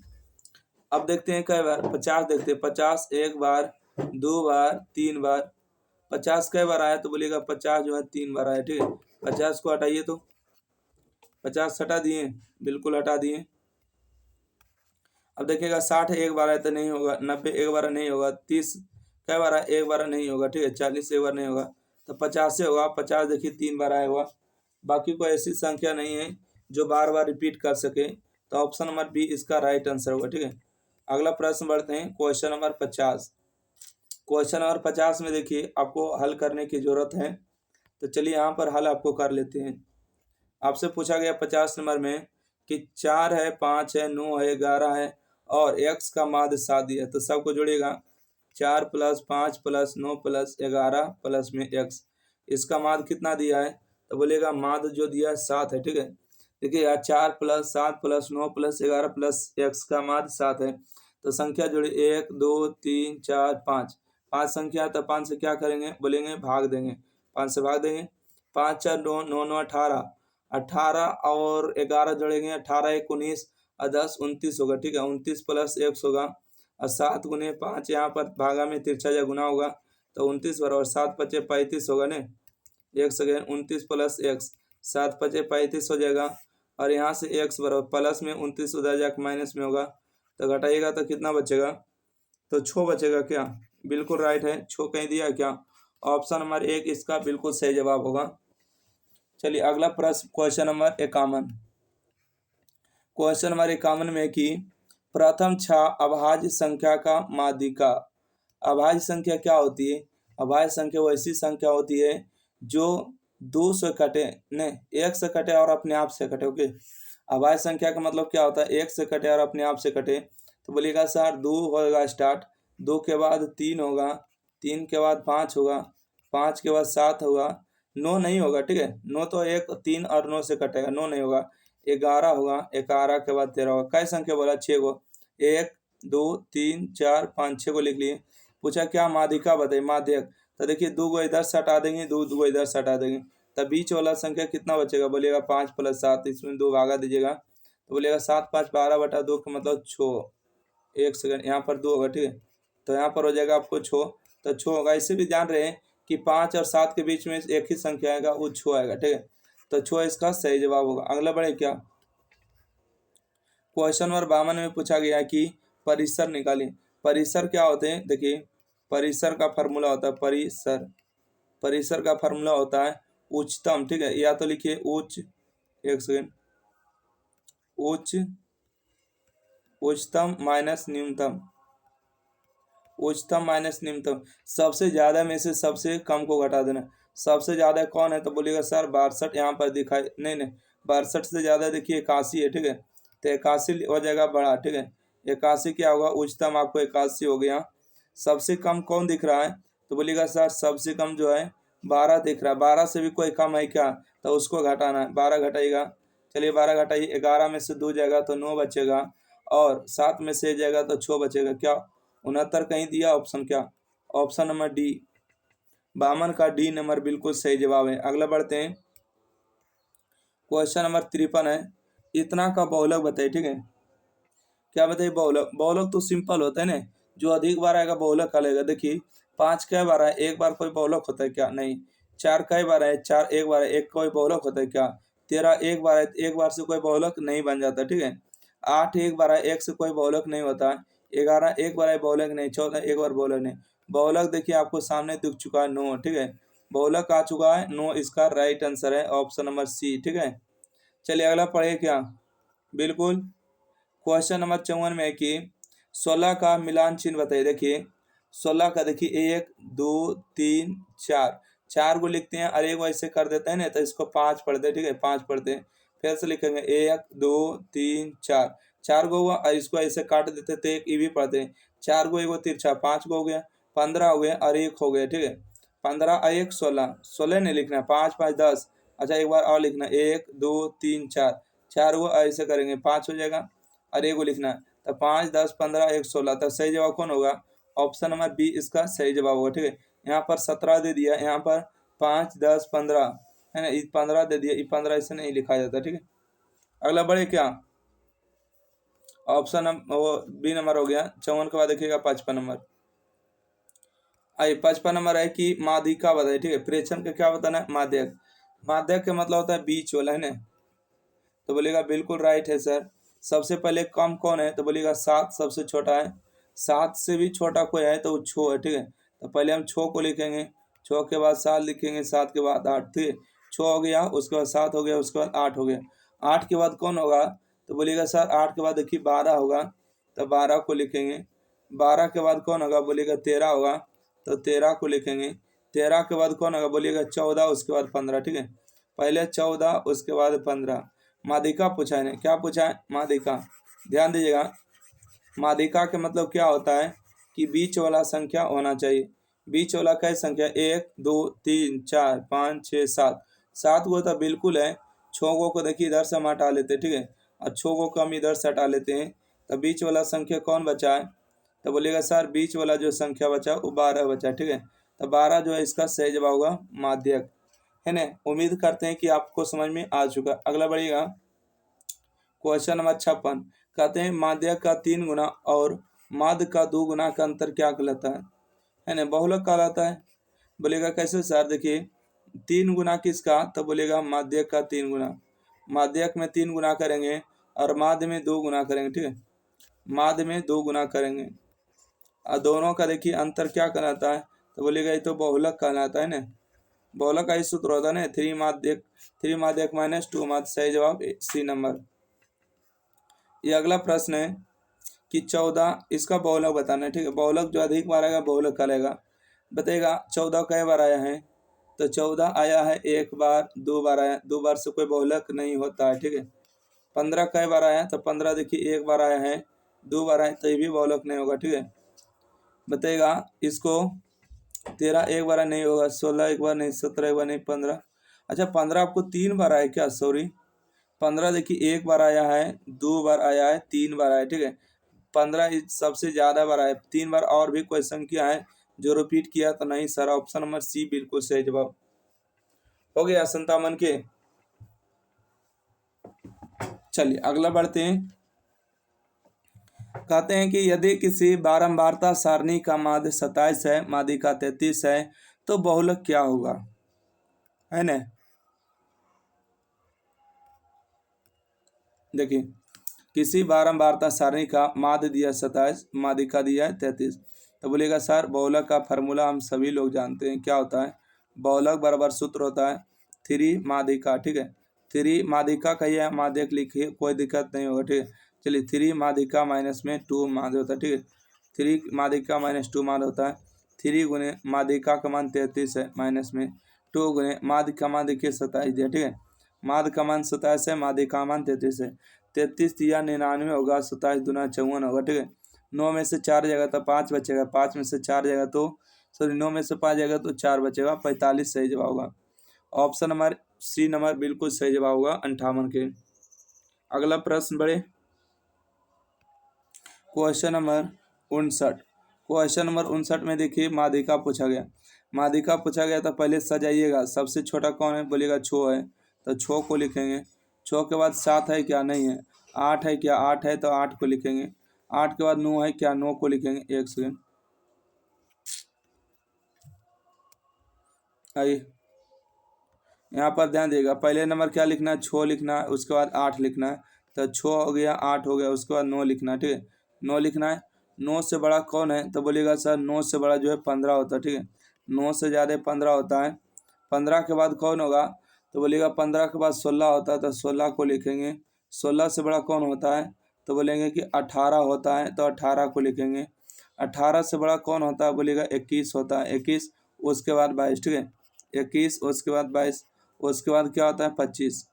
अब देखते हैं कई बार, 50 देखते हैं, 50 एक बार, दो बार, तीन बार, 50 कई बार आया तो बोलिएगा 50 जो है 3 बार आया, ठीक है। 50 को हटाइए तो 50 हटा दिए, बिल्कुल हटा दिए। अब देखिएगा 60 एक बार आया तो नहीं होगा, 90 एक बार नहीं होगा, 30 कई बार आया एक बार नहीं होगा, ठीक है, 40 एक बार नहीं होगा, तो 50 से होगा। 50 देखिए 3 बार आया हुआ, बाकी कोई ऐसी संख्या नहीं है जो बार बार रिपीट कर सके, तो ऑप्शन नंबर बी इसका राइट आंसर होगा, ठीक है। अगला प्रश्न बढ़ते हैं, क्वेश्चन नंबर 50। क्वेश्चन नंबर 50 में देखिए आपको हल करने की जरूरत है, तो चलिए यहाँ पर हल आपको कर लेते हैं। आपसे पूछा गया 50 नंबर में कि 4 है, 5 है, 9 है, 11 है और x का माध्य 7 दिया है, तो सबको जोड़िएगा। 4 प्लस 5 प्लस 9 प्लस 11 प्लस में x, इसका माध्य कितना दिया है तो बोलिएगा माध्य जो दिया है 7 है, ठीक है। देखिए यार 4 plus 7 plus 9 plus 11 plus x का माध्य 7 है, तो संख्या जोड़ी 1 2 3 4 5, 5 संख्या, तो 5 से क्या करेंगे बोलेंगे भाग देंगे, 5 से भाग देंगे। 5 4 9 9 9 18, 18 और 11 जोड़ेंगे, 18 1 19 और 10 29 होगा, ठीक है। 29 प्लस x होगा और 7 गुने 5, यहाँ पर भागा में तिरछा या गुना होगा, तो 29 बराबर 7 पचे 35 होगा ने, एक सेकेंड, 29 प्लस x, 7 पचे 35 हो जाएगा, और यहाँ से x बराबर प्लस में 29 उधर जाकर माइनस में होगा, तो घटाइएगा तो कितना बचेगा, तो 6 बचेगा क्या, बिल्कुल राइट है, 6 कहीं दिया क्या, ऑप्शन नंबर 1 इसका बिल्कुल सही जवाब होगा। चलिए अगला प्रश्न, क्वेश्चन नंबर 51। क्वेश्चन नंबर 51 में कि प्रथम 6 अभाज्य संख्या का माध्यिका। अभाज्य संख्या क्या होती है, अभाज्य संख्या वैसी संख्या होती है जो 2 से कटे, नहीं 1 से कटे और अपने आप से कटे, ओके। अभाज्य संख्या का मतलब क्या होता है, 1 से कटे और अपने आप से कटे, तो बोलिएगा सर 2 होगा स्टार्ट, 2 के बाद 3 होगा, 3 के बाद 5 होगा, 5 के बाद 7 होगा, 9 नहीं होगा, ठीक है, 9 तो 1 3 और 9 से कटेगा, 9 नहीं होगा, 11 होगा, 11 के बाद 13 होगा, कई संख्या बोला 6 को, 1 2 3 4 5 6 को लिख लिए। पूछा क्या माध्यिका बताइए, माध्यक, तो देखिए 2 को इधर से हटा देंगे, 2 को इधर से हटा देंगे, तब बीच वाला संख्या कितना बचेगा बोलिएगा 5 प्लस 7, इसमें 2 भागा दीजिएगा, तो बोलिएगा 7 5 12 बटा 2 का मतलब 6, एक सेकंड, यहाँ पर 2 होगा, ठीक है, तो यहाँ पर हो जाएगा आपको 6, तो 6 होगा। इसे भी जान रहे हैं कि 5 और 7 के बीच में एक ही संख्या आएगा, वो 6 आएगा, ठीक है, तो 6 इसका सही जवाब होगा। अगला बढ़े क्या, क्वेश्चन नंबर 52 में पूछा गया कि परिसर निकालिए। परिसर क्या होते हैं, देखिए परिसर का फार्मूला होता है, परिसर, परिसर का फार्मूला होता है उच्चतम, ठीक है, या तो लिखिए उच्च, एक सेकेंड, उच्च, उच्चतम माइनस न्यूनतम, उच्चतम माइनस न्यूनतम, सबसे ज्यादा में से सबसे कम को घटा देना। सबसे ज्यादा कौन है तो बोलिएगा सर 62, यहाँ पर दिखाई नहीं नहीं, 62 से ज्यादा देखिए 81 है, ठीक है, तो 81 हो जाएगा बड़ा, ठीक है, 81 क्या होगा, उच्चतम आपको 81 हो गया। सबसे कम कौन दिख रहा है तो बोलिएगा सर सबसे कम जो है 12 दिख रहा है, 12 से भी कोई कम है क्या, तो उसको घटाना है, 12 घटाइएगा। चलिए 12 घटाइए, 11 में से 2 जाएगा तो 9 बचेगा, और 7 में से जाएगा तो 6 बचेगा, क्या 69 कहीं दिया ऑप्शन, क्या ऑप्शन नंबर डी, 52 का डी नंबर बिल्कुल सही जवाब है। अगला बढ़ते हैं, क्वेश्चन नंबर 53 है, इतना का बहुलक बताइए, ठीक है, क्या बताइए बहुलक, बहुलक तो सिंपल होता है ना, जो अधिक बार आएगा बहुलक का लेगा। देखिए 5 कई बार है, एक बार कोई बहुलक होता है क्या, नहीं। 4 कई बार है, 4 एक बार है, एक कोई बहुलक होता है क्या। 13 एक बार है, एक बार से कोई बहुलक नहीं बन जाता, ठीक है। 8 एक बार है, एक से कोई बहुलक नहीं होता है। 11 एक बार है, बहुलक नहीं। 14 एक बार बहुलक नहीं। बहुलक देखिए आपको सामने दिख चुका है 9, ठीक है, बहुलक आ चुका है 9, इसका राइट आंसर है ऑप्शन नंबर सी, ठीक है। चलिए अगला पढ़िए क्या, बिल्कुल क्वेश्चन नंबर 54 में है कि 16 का मिलान चिन्ह बताइए। देखिए 16 का देखिए 1 2 3 4, 4 को लिखते हैं और एक वैसे कर देते हैं ना, तो इसको 5 पढ़ते हैं, ठीक है, 5 पढ़ते हैं। फिर से लिखेंगे 1 2 3 4, 4 को हुआ और इसको ऐसे काट देते तो एक ई भी पढ़ते हैं। 4 को 1 तिरछा, 5 को हो गया, 15 हो गया और 1 हो गया, ठीक है। 15 और 1 16, 16 नहीं लिखना है, 5 5 10। अच्छा एक बार और लिखना, 1 2 3 4, 4 को ऐसे करेंगे 5 हो जाएगा और 1 को लिखना है, तो 5 10 15 1 16। तो सही जवाब कौन होगा? ऑप्शन नंबर बी इसका सही जवाब होगा, ठीक है। यहाँ पर 17 दे दिया, यहाँ पर 5 10 15 है ना, 15 दे दिया, 15 ऐसे नहीं लिखा जाता, ठीक है। अगला बढ़े क्या? ऑप्शन वो बी नंबर हो गया। 54 के बाद देखिएगा 55 नंबर। आइए 55 नंबर है कि माध्यिका बताइए, ठीक है। प्रेषण का क्या बताना है? माध्यक। माध्यक का मतलब होता है बीच वाला, है ना। तो बोलेगा बिल्कुल राइट है सर। सबसे पहले कम कौन है? तो बोलेगा 7 सबसे छोटा है। 7 से भी छोटा कोई है तो वो छो है, ठीक है। तो पहले हम छो को लिखेंगे, छो के बाद 7 लिखेंगे, 7 के बाद 8, ठीक है। छो हो गया, उसके बाद 7 हो गया, उसके बाद 8 हो गया। 8 के बाद कौन होगा? तो बोलेगा सर 8 के बाद देखिए 12 होगा, तो 12 को लिखेंगे। 12 के बाद कौन होगा? बोलेगा 13 होगा, तो 13 को लिखेंगे। 13 के बाद कौन होगा? बोलिएगा 14, उसके बाद 15, ठीक है। पहले 14 उसके बाद 15। माध्यिका पूछा है, क्या पूछा है? माध्यिका। ध्यान दीजिएगा, माध्यिका के मतलब क्या होता है कि बीच वाला संख्या होना चाहिए। बीच वाला कई संख्या? 1 2 3 4 5 6 7। 7 को तो बिल्कुल है। 6 को देखिए इधर से हम हटा लेते हैं, ठीक है, और 6 को हम इधर से हटा लेते हैं, तो बीच वाला संख्या कौन बचा है? तो बोलिएगा सर बीच वाला जो संख्या बचा वो 12 बचा, ठीक है। तो 12 जो है इसका सही जवाब होगा माध्यक, है ना। उम्मीद करते हैं कि आपको समझ में आ चुका। अगला बढ़िएगा, क्वेश्चन नंबर 56। कहते हैं माध्यक का 3 गुना और माध्य का 2 गुना का अंतर क्या कहलाता है ना, बहुलक कहलाता है। बोलेगा कैसे सर? देखिए 3 गुना किसका? तो बोलेगा माध्यक का 3 गुना। माध्यक में 3 गुना करेंगे और माध्य में 2 गुना करेंगे, ठीक है। माध्य में 2 गुना करेंगे और दोनों का देखिए अंतर क्या कहलाता है? तो बोलेगा ये तो बहुलक कहलाता है ना। बहुलक का ही सूत्र होता है ना, 3 माध्यक माइनस 2 माध्य। सही जवाब सी नंबर। ये अगला प्रश्न है कि 14, इसका बहुलक बताना है, ठीक है। बहुलक जो अधिक बार आएगा बहुलक कहलाएगा। बताएगा 14 कई बार आया है? तो 14 आया है 1 बार, 2 बार आया, 2 बार से कोई बहुलक नहीं होता है, ठीक है। 15 कई बार आया? तो 15 देखिए 1 बार आया है, 2 बार आया, तो ये भी बहुलक नहीं होगा, ठीक है। बताएगा इसको 13 1 बार नहीं होगा, 16 1 बार नहीं, 17 1 बार नहीं, 15। अच्छा 15 आपको 3 बार आया क्या? सॉरी, 15 देखिए 1 बार आया है, 2 बार आया है, 3 बार आया, ठीक है। 15 सबसे ज्यादा बार आया, 3 बार। और भी कोई संख्या है जो रिपीट किया? तो नहीं सर, ऑप्शन नंबर सी बिल्कुल सही जवाब हो गया 57 के। चलिए अगला बढ़ते हैं। कहते हैं कि यदि किसी बारंबारता सारणी का माध्य 27 है, माध्यिका 33 है, तो बहुलक क्या होगा, है ना। देखिए किसी बारंबारता सारणी का माध्य दिया 27, माध्यिका दिया है 33, तो बोलेगा सर बहुलक का फार्मूला हम सभी लोग जानते हैं, क्या होता है? बहुलक बराबर सूत्र होता है 3 माध्यिका, ठीक है। 3 माध्यिका कहिए, माध्यक लिखिए, कोई दिक्कत नहीं होगा, ठीक है। चलिए 3 माध्यिका माइनस में 2 माध्य होता है, ठीक है। 3 माध्यिका माइनस 2 माध्य होता है। 3 गुने माध्यिका का मान 33 है, माइनस में 2 गुने माध्य का मान देखिए 27 दिया, ठीक है। माध्य का मान 27 है, माध्यिका का मान 33 है। 33 या 99 होगा, 27 दूना 54 होगा, ठीक है। 9 में से 4 जाएगा तो 5 बचेगा, 5 में से 4 जाएगा तो सॉरी 9 में से 5 जाएगा तो 4 बचेगा, 45 सही जवाब होगा। ऑप्शन नंबर सी नंबर बिल्कुल सही जवाब होगा 58 के। अगला प्रश्न बढ़े, क्वेश्चन नंबर 59। क्वेश्चन नंबर 59 में देखिए माध्यिका पूछा गया। माध्यिका पूछा गया तो पहले सजाइएगा, सबसे छोटा कौन है? बोलिएगा छो है, तो छो को लिखेंगे। छो के बाद 7 है क्या? नहीं है। 8 है क्या? 8 है, तो 8 को लिखेंगे। 8 के बाद 9 है क्या? 9 को लिखेंगे। एक सेकेंड, आइए यहाँ पर ध्यान दिएगा, पहले नंबर क्या लिखना है? छो लिखना है, उसके बाद 8 लिखना है, तो छो हो गया, 8 हो गया, उसके बाद 9 लिखना है, ठीक है। 9 लिखना है। 9 से बड़ा कौन है? तो बोलिएगा सर 9 से बड़ा जो है 15 होता है, ठीक है। 9 से ज़्यादा 15 होता है। 15 के बाद कौन होगा? तो बोलिएगा 15 के बाद 16 होता है, तो 16 को लिखेंगे। 16 से बड़ा कौन होता है? तो बोलेंगे कि 18 होता है, तो 18 को लिखेंगे। 18 से बड़ा कौन होता है? बोलिएगा 21 होता है, 21, उसके बाद 22, ठीक है। 21, उसके बाद 22, उसके बाद क्या होता है 25।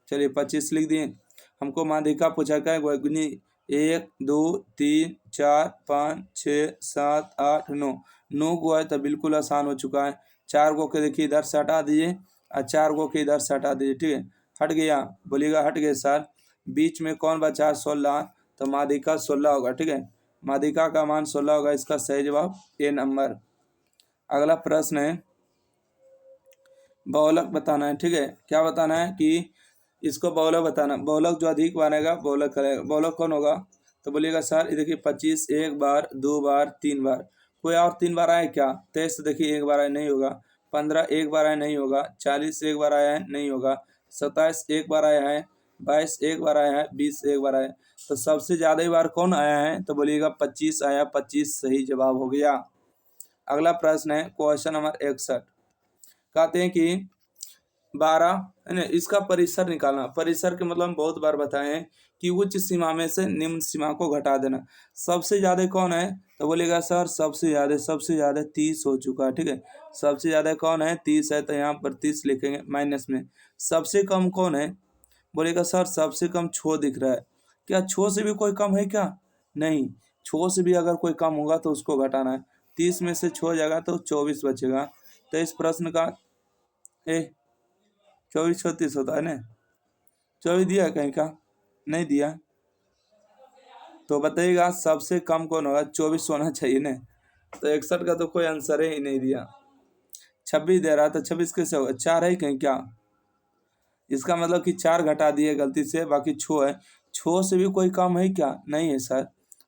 चलिए 25 लिख दिए। हमको माध्यिका पूछा क्या है, गुनी 1 2 3 4 5 6 7 8 9, 9 को है तो बिल्कुल आसान हो चुका है। 4 को के देखिए इधर से हटा दीजिए और 4 को के इधर से हटा दीजिए, ठीक है, हट गया, बोलिएगा हट गया सर। बीच में कौन बचा 16, तो माध्यिका 16 होगा, ठीक है, माध्यिका का मान 16 होगा, इसका सही जवाब ए नंबर। अगला प्रश्न है बहुलक बताना है, ठीक है, क्या बताना है कि इसको बहुलक बताना, बहुलक जो अधिक बनेगा बहुलक करेगा, बहुलक कौन होगा, तो बोलिएगा सर ये देखिए 25 एक बार, 2 बार, 3 बार, कोई और 3 बार आए क्या, 23 देखिए एक बार आए नहीं होगा, 15 एक बार आए नहीं होगा, 40 एक बार आया है नहीं होगा, 27 एक बार आया है, 22 एक बार आया है, 20 एक बार आया है, तो सबसे ज़्यादा बार कौन आया है, तो बोलिएगा 25 आया, 25 सही जवाब हो गया। अगला प्रश्न है क्वेश्चन नंबर 61, कहते हैं कि 12 है ना, इसका परिसर निकालना, परिसर के मतलब हम बहुत बार बताए हैं कि उच्च सीमा में से निम्न सीमा को घटा देना। सबसे ज़्यादा कौन है, तो बोलेगा सर सबसे ज़्यादा 30 हो चुका है, ठीक है, सबसे ज़्यादा कौन है 30 है, तो यहाँ पर 30 लिखेंगे माइनस में। सबसे कम कौन है, बोलेगा सर सबसे कम छो दिख रहा है, क्या छो से भी कोई कम है क्या, नहीं, छो से भी अगर कोई कम होगा तो उसको घटाना है, 30 में से छो जाएगा तो 24 बचेगा। तो इस प्रश्न का 24 36 होता है ना, 24 दिया है कहीं का, नहीं दिया, तो बताइएगा सबसे कम कौन होगा, 24 होना चाहिए ना, तो 61 का तो कोई आंसर ही नहीं दिया, 26 दे रहा, तो 26 कैसे होगा, 4 है कहीं क्या, इसका मतलब कि 4 घटा दिए गलती से, बाकी छो है, छो से भी कोई कम है क्या, नहीं है सर।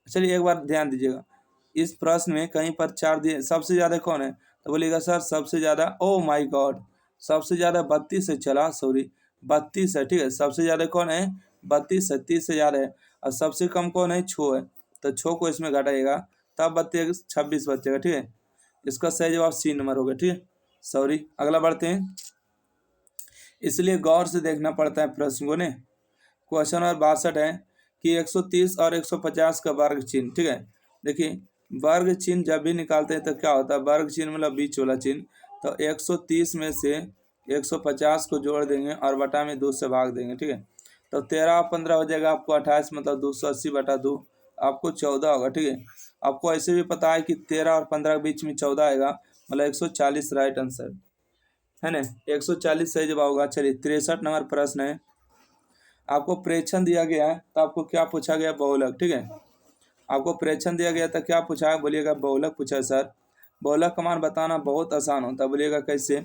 चलिए एक बार ध्यान दीजिएगा, इस प्रश्न में कहीं पर 4 दिए, सबसे ज़्यादा कौन है, तो बोलिएगा सर सबसे ज़्यादा, ओ माय गॉड, सबसे ज़्यादा 32 से चला, सॉरी 32 है, ठीक है, सबसे ज़्यादा कौन है 32 है, 30 से ज़्यादा है, और सबसे कम कौन है छो है, तो छो को इसमें घटाइएगा तब 26 बचेगा, ठीक है, इसका सही जवाब सी नंबर होगा, ठीक है, सॉरी। अगला बढ़ते हैं, इसलिए गौर से देखना पड़ता है प्रश्न को ने। क्वेश्चन नंबर 62 है कि 130 और 150 का वर्ग चिन्ह, ठीक है, देखिए वर्ग चिन्ह जब भी निकालते हैं तो क्या होता है, वर्ग चिन्ह मतलब बीच वाला चिन्ह, तो 130 में से 150 को जोड़ देंगे और बटा में 2 से भाग देंगे, ठीक है, तो 13 और 15 हो जाएगा आपको 28, मतलब 280 बटा 2 आपको 14 होगा, ठीक है, आपको ऐसे भी पता है कि 13 और 15 के बीच में 14 आएगा, मतलब 140 राइट आंसर है ना, 140 सही जवाब होगा। चलिए 63 नंबर प्रश्न है, आपको प्रेक्षण दिया गया है तो आपको क्या पूछा गया, बहुलक, ठीक है, आपको प्रेक्षण दिया गया था क्या पूछा है, बोलिएगा बहुलक पूछा है सर। बहुलक का मान बताना बहुत आसान होता है, बोलिएगा कैसे,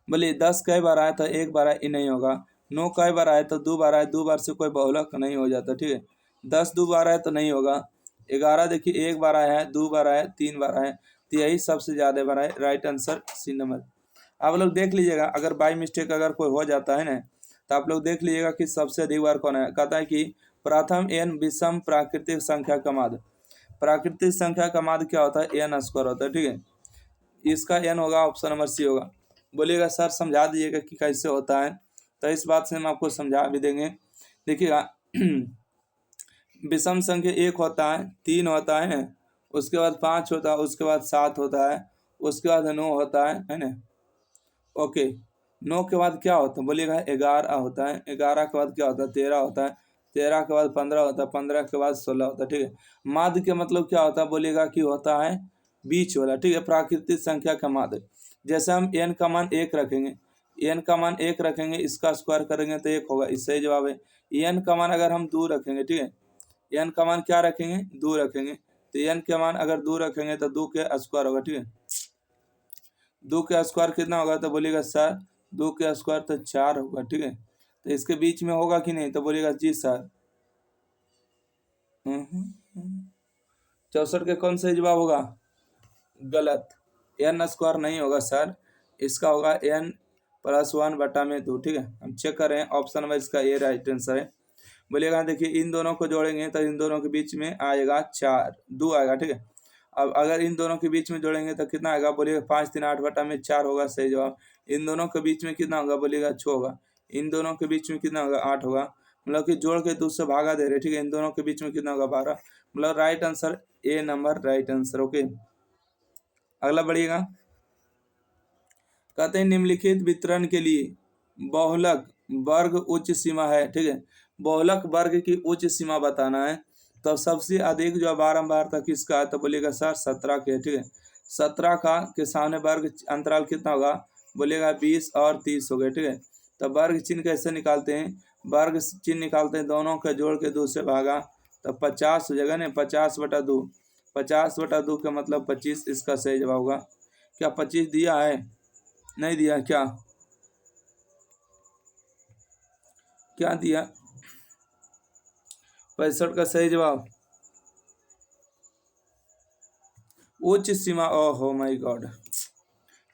बोलिए 10 कई बार आया तो एक बार आया नहीं होगा, 9 कई बार आया तो 2 बार आया, 2 बार से कोई बहुलक नहीं हो जाता, ठीक है, 10 2 बार आया तो नहीं होगा, 11 देखिए एक बार आया है, 2 बार आया, 3 बार आया, तो यही सबसे ज़्यादा बार आया, राइट आंसर सी नंबर। आप लोग देख लीजिएगा, अगर बाई मिस्टेक अगर कोई हो जाता है ना, तो आप लोग देख लीजिएगा कि सबसे अधिक बार कौन है, कहता है कि प्रथम एन विषम प्राकृतिक संख्या का माध्य, प्राकृतिक संख्या का माध्य क्या होता है, एन स्क्वायर होता है, ठीक है, इसका एन होगा, ऑप्शन नंबर सी होगा। बोलिएगा सर समझा दीजिएगा कि कैसे होता है, तो इस बात से हम आपको समझा भी देंगे। देखिएगा विषम संख्या 1 होता है, 3 होता है, उसके बाद 5 होता है, उसके बाद 7 होता है, उसके बाद 9 होता है ना, ओके, 9 के बाद क्या होता है, बोलिएगा 11 होता है, 11 के बाद क्या होता है 13 होता है, 13 के बाद 15 होता है, 15 के बाद 16 होता है, ठीक है, माध्य के मतलब क्या होता है, बोलिएगा कि होता है बीच वाला, ठीक है, प्राकृतिक संख्या का माध्य। जैसे हम n का मान 1 रखेंगे, n का मान 1 रखेंगे, इसका स्क्वायर करेंगे तो 1 होगा, इससे ही जवाब है। n का मान अगर हम 2 रखेंगे, ठीक है, n का मान क्या रखेंगे 2 रखेंगे, तो n के मान अगर 2 रखेंगे तो 2 के स्क्वायर होगा, ठीक है, 2 का स्क्वायर कितना होगा, तो बोलिएगा सर 2 का स्क्वायर तो 4 होगा, ठीक है, तो इसके बीच में होगा कि नहीं, तो बोलिएगा जी सर। 64 के कौन सा जवाब होगा, गलत, एन स्क्वायर नहीं होगा सर, इसका होगा n प्लस 1 बटा में 2, ठीक है, हम चेक कर रहे हैं, ऑप्शन में इसका ये राइट आंसर है। बोलिएगा देखिए इन दोनों को जोड़ेंगे तो इन दोनों के बीच में आएगा 4 2 आएगा, ठीक है, अब अगर इन दोनों के बीच में जोड़ेंगे तो कितना आएगा, बोलिएगा 5 3 8 बटा में 4 होगा सही जवाब। इन दोनों के बीच में कितना होगा, बोलिएगा 6 होगा, इन दोनों के बीच में कितना होगा 8 होगा, मतलब कि जोड़ के 2 से भागा दे रहे, ठीक है, इन दोनों के बीच में कितना होगा 12, मतलब right answer A number right answer, okay. अगला बढ़िएगा, कहते हैं निम्नलिखित वितरण के लिए बहुलक वर्ग उच्च सीमा है, ठीक है। बहुलक वर्ग की उच्च सीमा बताना है। तो सबसे अधिक जो बारंबारता किसका है, तो बोलिएगा सर 17 के, ठीक है। 17 का के सामने वर्ग अंतराल कितना होगा, बोलिएगा 20 और 30 हो गए, ठीक है। तो वर्ग चिन्ह कैसे निकालते हैं, वर्ग चिन्ह निकालते हैं दोनों के जोड़ के 2 से भागा, तो 50 हो जाएगा ना, 50/2, 50/2 का मतलब 25, इसका सही जवाब होगा। क्या 25 दिया है, नहीं दिया, क्या क्या दिया, 65 का सही जवाब। उच्च सीमा, ओहो माय गॉड,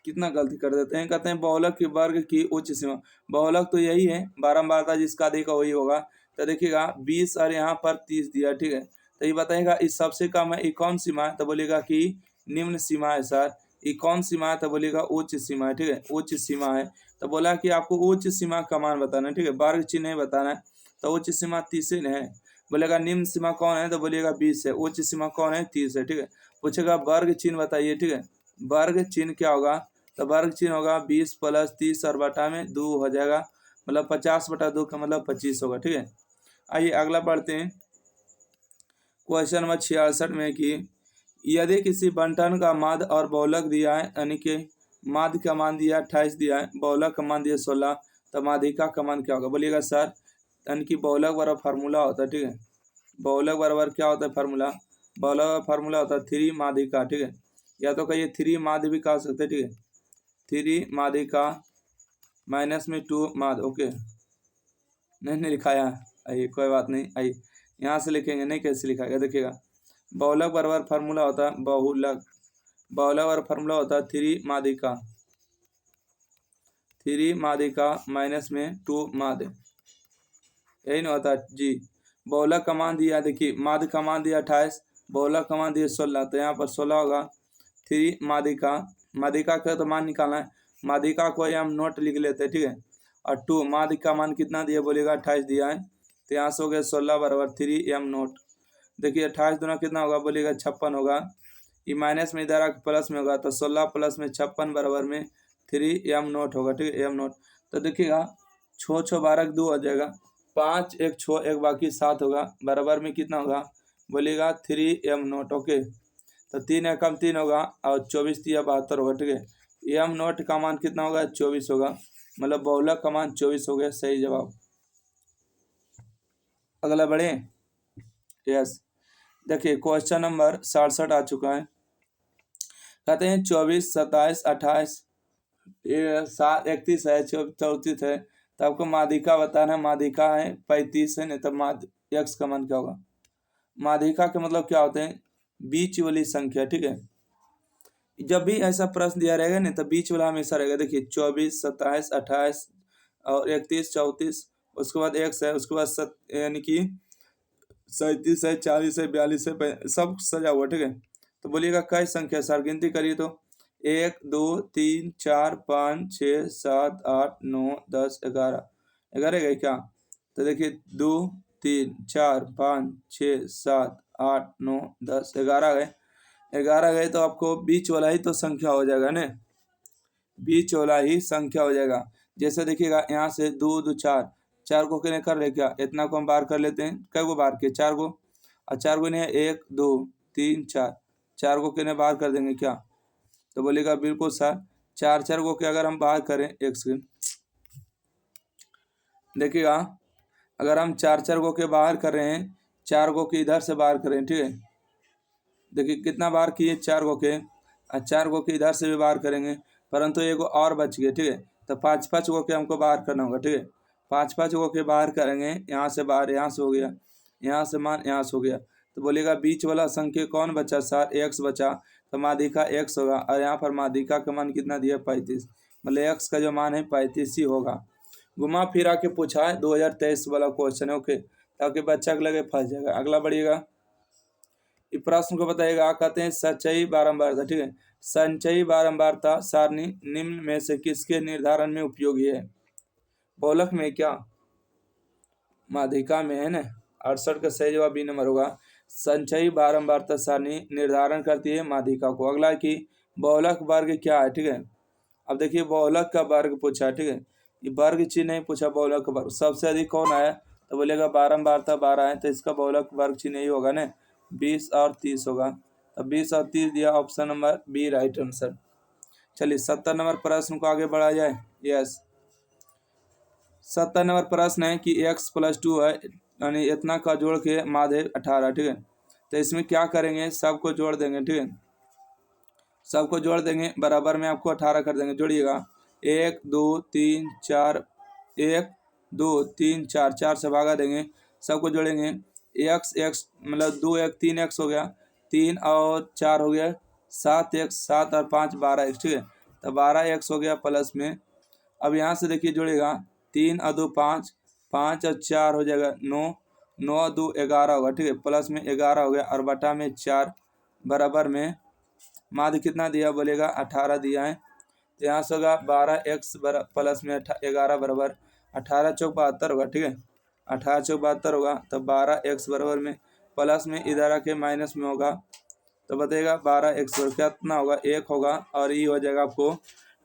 कितना गलती कर देते हैं। कहते हैं बहुलक के वर्ग की उच्च सीमा, बहुलक तो यही है, बारंबारता जिसका देखा वही होगा। तो देखिएगा 20 और यहाँ पर 30 दिया, ठीक है। तो ये बताइएगा इस सबसे कम है, ये कौन सीमा है, तो बोलिएगा कि निम्न सीमा है सर। ये कौन सीमा है, तो बोलिएगा उच्च सीमा है, ठीक है, उच्च सीमा है। तो बोला कि आपको उच्च सीमा का मान बताना है, ठीक है, वर्ग चिन्ह नहीं बताना है। तो उच्च सीमा 30 है। बोलेगा निम्न सीमा कौन है, तो बोलिएगा 20 है। उच्च सीमा कौन है, 30 है, ठीक है। पूछेगा वर्ग चिन्ह बताइए, ठीक है। वर्ग चिन्ह क्या होगा, तो वर्ग चिन्ह होगा 20 + 30 और बटा में 2 हो जाएगा, मतलब 50/2 का मतलब 25 होगा, ठीक है। आइए अगला पढ़ते हैं। क्वेश्चन नंबर 66 में कि यदि किसी बंटन का माध्य और बहुलक दिया है, यानी कि माध्य का मान दिया 28 दिया है, बहुलक का मान दिया 16, तो माध्यिका का मान क्या होगा, बोलिएगा सर। यानी कि बहुलक बराबर फार्मूला होता है, ठीक है। बहुलक बराबर क्या होता है फार्मूला, बहुलक फार्मूला होता है 3 माध्यिका, ठीक है। या तो कहिए 3 माध्य भी कह सकते हैं, ठीक है। 3 माध्यिका माइनस में 2 माध्य, ओके। नहीं लिखाया, आइए कोई बात नहीं, आइए यहाँ से लिखेंगे, नहीं कैसे लिखाएगा, देखिएगा। बहुलक बराबर फार्मूला होता है बहुलक, बहुलक बराबर फार्मूला होता है 3 माध्यिका, 3 माध्यिका माइनस में 2 माध्य, यही नहीं होता जी। बहुलक का मान दिया, देखिए माध्य का मान दिया 28, बहुलक का मान दिया 16, तो यहाँ पर 16 होगा। 3 माध्यिका, माध्यिका का तो मान निकालना है, माध्यिका को हम नोट लिख लेते हैं, ठीक है। और 2 माध्य का मान कितना दिया, बोलेगा 28 दिया है, तो यहाँ से हो गया 16 बराबर 3m नोट। देखिए 28 दूना कितना होगा, बोलेगा 56 होगा। ये माइनस में इधर आकर प्लस में होगा, तो 16 + में 56 बराबर में 3m नोट होगा, ठीक है, m नोट। तो देखिएगा 6 6 12 2 हो जाएगा, 5 1 6 1 बाकी 7 होगा, बराबर में कितना होगा, बोलिएगा 3m नोट, ओके। तो 3 एकम 3 होगा और 24 3 72 होगा, ठीक है। m नोट का मान कितना होगा, 24 होगा, मतलब बहुलक का मान 24 हो गया, सही जवाब। अगला बढ़े, यस। देखिए क्वेश्चन नंबर 67 आ चुका है। कहते हैं 24 27 28 31 है, 34 है, तो आपको माध्यिका बताना है। माध्यिका है 35 है, नहीं तो माध्य x का मान क्या होगा। माध्यिका के मतलब क्या होते हैं, बीच वाली संख्या, ठीक है। जब भी ऐसा प्रश्न दिया रहेगा ना, तो बीच वाला हमेशा रहेगा। देखिए 24 27 28 और 31 34, उसके बाद x है, उसके बाद यानी कि 37 है, 40 है, 42 है, सब सजा हुआ, ठीक है। तो बोलिएगा कई संख्या सर, गिनती करिए तो 1 2 3 4 5 6 7 8 9 10 11, 11 गए क्या। तो देखिए 2 3 4 5 6 7 8 9 10 11 गए, 11 गए, तो आपको बीच वाला ही तो संख्या हो जाएगा ना, बीच वाला ही संख्या हो जाएगा। जैसे देखिएगा यहाँ से 2 2 4, 4 को कितने कर ले, क्या इतना को हम बाहर कर लेते हैं, कई को बाहर किए 4 को, और 4 को नहीं 1 2 3 4, 4 को कितने बाहर कर देंगे क्या, तो बोलेगा बिल्कुल सर 4 4 को क्या अगर हम बाहर करें, एक सेकंड देखिएगा, अगर हम 4 4 को के बाहर कर रहे हैं, 4 को के इधर से बाहर करें, ठीक है। देखिए कितना बार किए 4 को के, और 4 को के इधर से भी बाहर करेंगे, परंतु एक और बच गए, ठीक है। तो 5 5 को के हमको बाहर करना होगा, ठीक है। 5 5 को के बाहर करेंगे, यहाँ से बाहर, यहाँ से हो गया, यहाँ से मान यहाँ से हो गया, तो बोलेगा बीच वाला संख्या कौन बचा सर, x बचा, तो माध्यिका x होगा। और यहाँ पर माध्यिका का मान कितना दिया 35, मतलब x का जो मान है 35 ही होगा। घुमा फिरा के पूछा है, 2023 वाला क्वेश्चन है, ओके, ताकि बच्चा के लगे फंस जाएगा। अगला बढ़िएगा, इस प्रश्न को बताइएगा। कहते हैं संचयी बारंबारता, ठीक है। संचयी बारंबारता सारणी निम्न में से किसके निर्धारण में उपयोगी है, बहुलक में क्या, माध्यिका में है ना। 68 का सही जवाब बी नंबर होगा। संचयी बारंबारता सारणी निर्धारण करती है माध्यिका को। अगला है कि बहुलक वर्ग क्या है, ठीक है। अब देखिए बहुलक का वर्ग पूछा, ठीक है, ये वर्ग चिन्ह नहीं पूछा, बहुलक का वर्ग। सबसे अधिक कौन आया तो बोलेगा बारंबार था 12 है, तो इसका बहुलक वर्ग चिन्ह यही होगा ना, 20 और 30 होगा। तो 20 और 30 दिया, option number B right answer. चलिए 70 नंबर प्रश्न को आगे बढ़ा जाए। यस, 70 नंबर प्रश्न है कि x + 2 है, यानी इतना का जोड़ के माध्य 18, ठीक है। तो इसमें क्या करेंगे, सबको जोड़ देंगे, ठीक है, सबको जोड़ देंगे, बराबर में आपको 18 कर देंगे। जोड़िएगा 1 2 3 4, 1 2 3 4, 4 से भागा देंगे, सबको जोड़ेंगे। x मतलब 2 1 3 x हो गया, 3 और 4 हो गया 7 x, 7 और 5 12 x, ठीक है। तो 12 x हो गया प्लस में। अब यहाँ से देखिए जोड़ेगा, 3 और 2 5, 5 और 4 हो जाएगा 9, 9 और 2 11 होगा, ठीक है, प्लस में 11 हो गया और बटा में 4, बराबर में माध्य कितना दिया बोलेगा 18 दिया है। तो यहाँ से होगा 12x प्लस में 11 बराबर 18 चौक 72 होगा, ठीक है, 18 चौक 72 होगा। तो 12x बराबर में प्लस में इधर आके माइनस में होगा, तो बताइएगा 12x बराबर कितना होगा, 1 होगा, और ये हो जाएगा आपको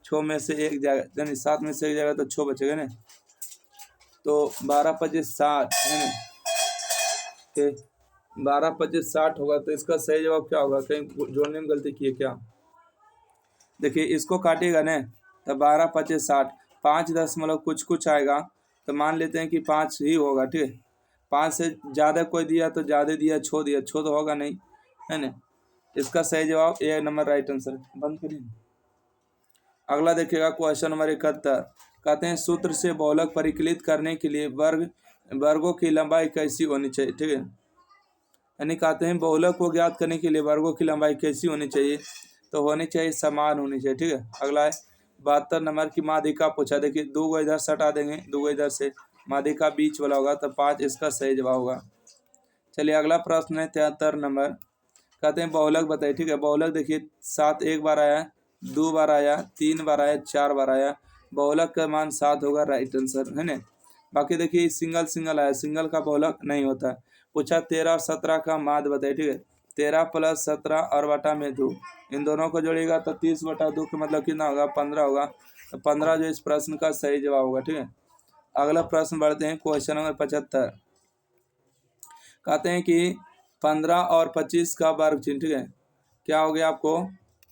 6 में से 1 जाएगा, यानी 7 में से 1 जाएगा तो 6 बचेगा ना। तो 12 25 60 है ना, 12 25 60 होगा। तो इसका सही जवाब क्या होगा, कहीं जोड़ने में गलती की है क्या। देखिए इसको काटिएगा ना, तो 12 25 60, 5 दशमलव कुछ कुछ आएगा, तो मान लेते हैं कि 5 ही होगा, ठीक है। 5 से ज़्यादा कोई दिया तो ज़्यादा दिया, छो दिया, छो तो होगा नहीं, है ना। इसका सही जवाब ए नंबर राइट आंसर। बंद करिए। अगला देखिएगा क्वेश्चन नंबर 71, कहते हैं सूत्र से बहुलक परिकलित करने के लिए वर्गों की लंबाई कैसी होनी चाहिए, ठीक है। यानी कहते हैं बहुलक को ज्ञात करने के लिए वर्गों की लंबाई कैसी होनी चाहिए, तो होनी चाहिए समान होनी चाहिए, ठीक है। अगला है 72 नंबर की माध्यिका पूछा। देखिए 2 को इधर से हटा देंगे, 2 को इधर से, माध्यिका बीच वाला होगा, तो 5 इसका सही जवाब होगा। चलिए अगला प्रश्न है 73 नंबर, कहते हैं बहुलक बताइए, ठीक है। बहुलक देखिए 7 एक बार आया, 2 बार आया, 3 बार आया, 4 बार आया, बहुलक का मान 7 होगा, राइट आंसर है ना। बाकी देखिए सिंगल सिंगल आया, सिंगल का बहुलक नहीं होता। पूछा 13 और 17 का माध्य बताइए, ठीक है। 13 + 17 और बटा में 2, इन दोनों को जोड़िएगा तो 30 बटा 2 का मतलब कितना होगा, 15 होगा। तो 15 जो इस प्रश्न का सही जवाब होगा, ठीक है। अगला प्रश्न बढ़ते हैं क्वेश्चन नंबर 75, कहते हैं कि 15 और 25 का वर्ग चिन्ह, ठीक है। क्या हो गया आपको,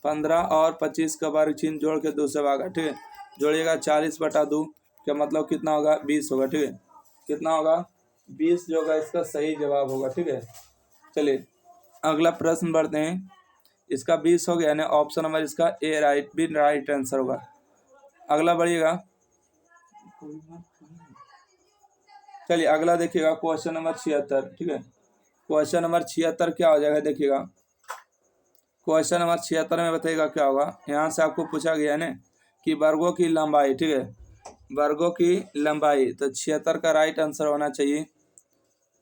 15 और 25 का वर्ग चिन्ह जोड़ के 2 से भागा, ठीक है। जोड़िएगा 40 बटा 2 का मतलब कितना होगा, 20 होगा, ठीक है। कितना होगा, 20 जो होगा इसका सही जवाब होगा, ठीक है। चलिए अगला प्रश्न बढ़ते हैं, इसका 20 हो गया ना, ऑप्शन नंबर इसका ए राइट आंसर होगा। अगला बढ़िएगा, चलिए अगला देखिएगा क्वेश्चन नंबर 76, ठीक है। क्वेश्चन नंबर 76 क्या हो जाएगा, देखिएगा क्वेश्चन नंबर 76 में बताइएगा क्या होगा। यहाँ से आपको पूछा गया है ना कि वर्गों की लंबाई, ठीक है, वर्गों की लंबाई, तो 76 का राइट आंसर होना चाहिए।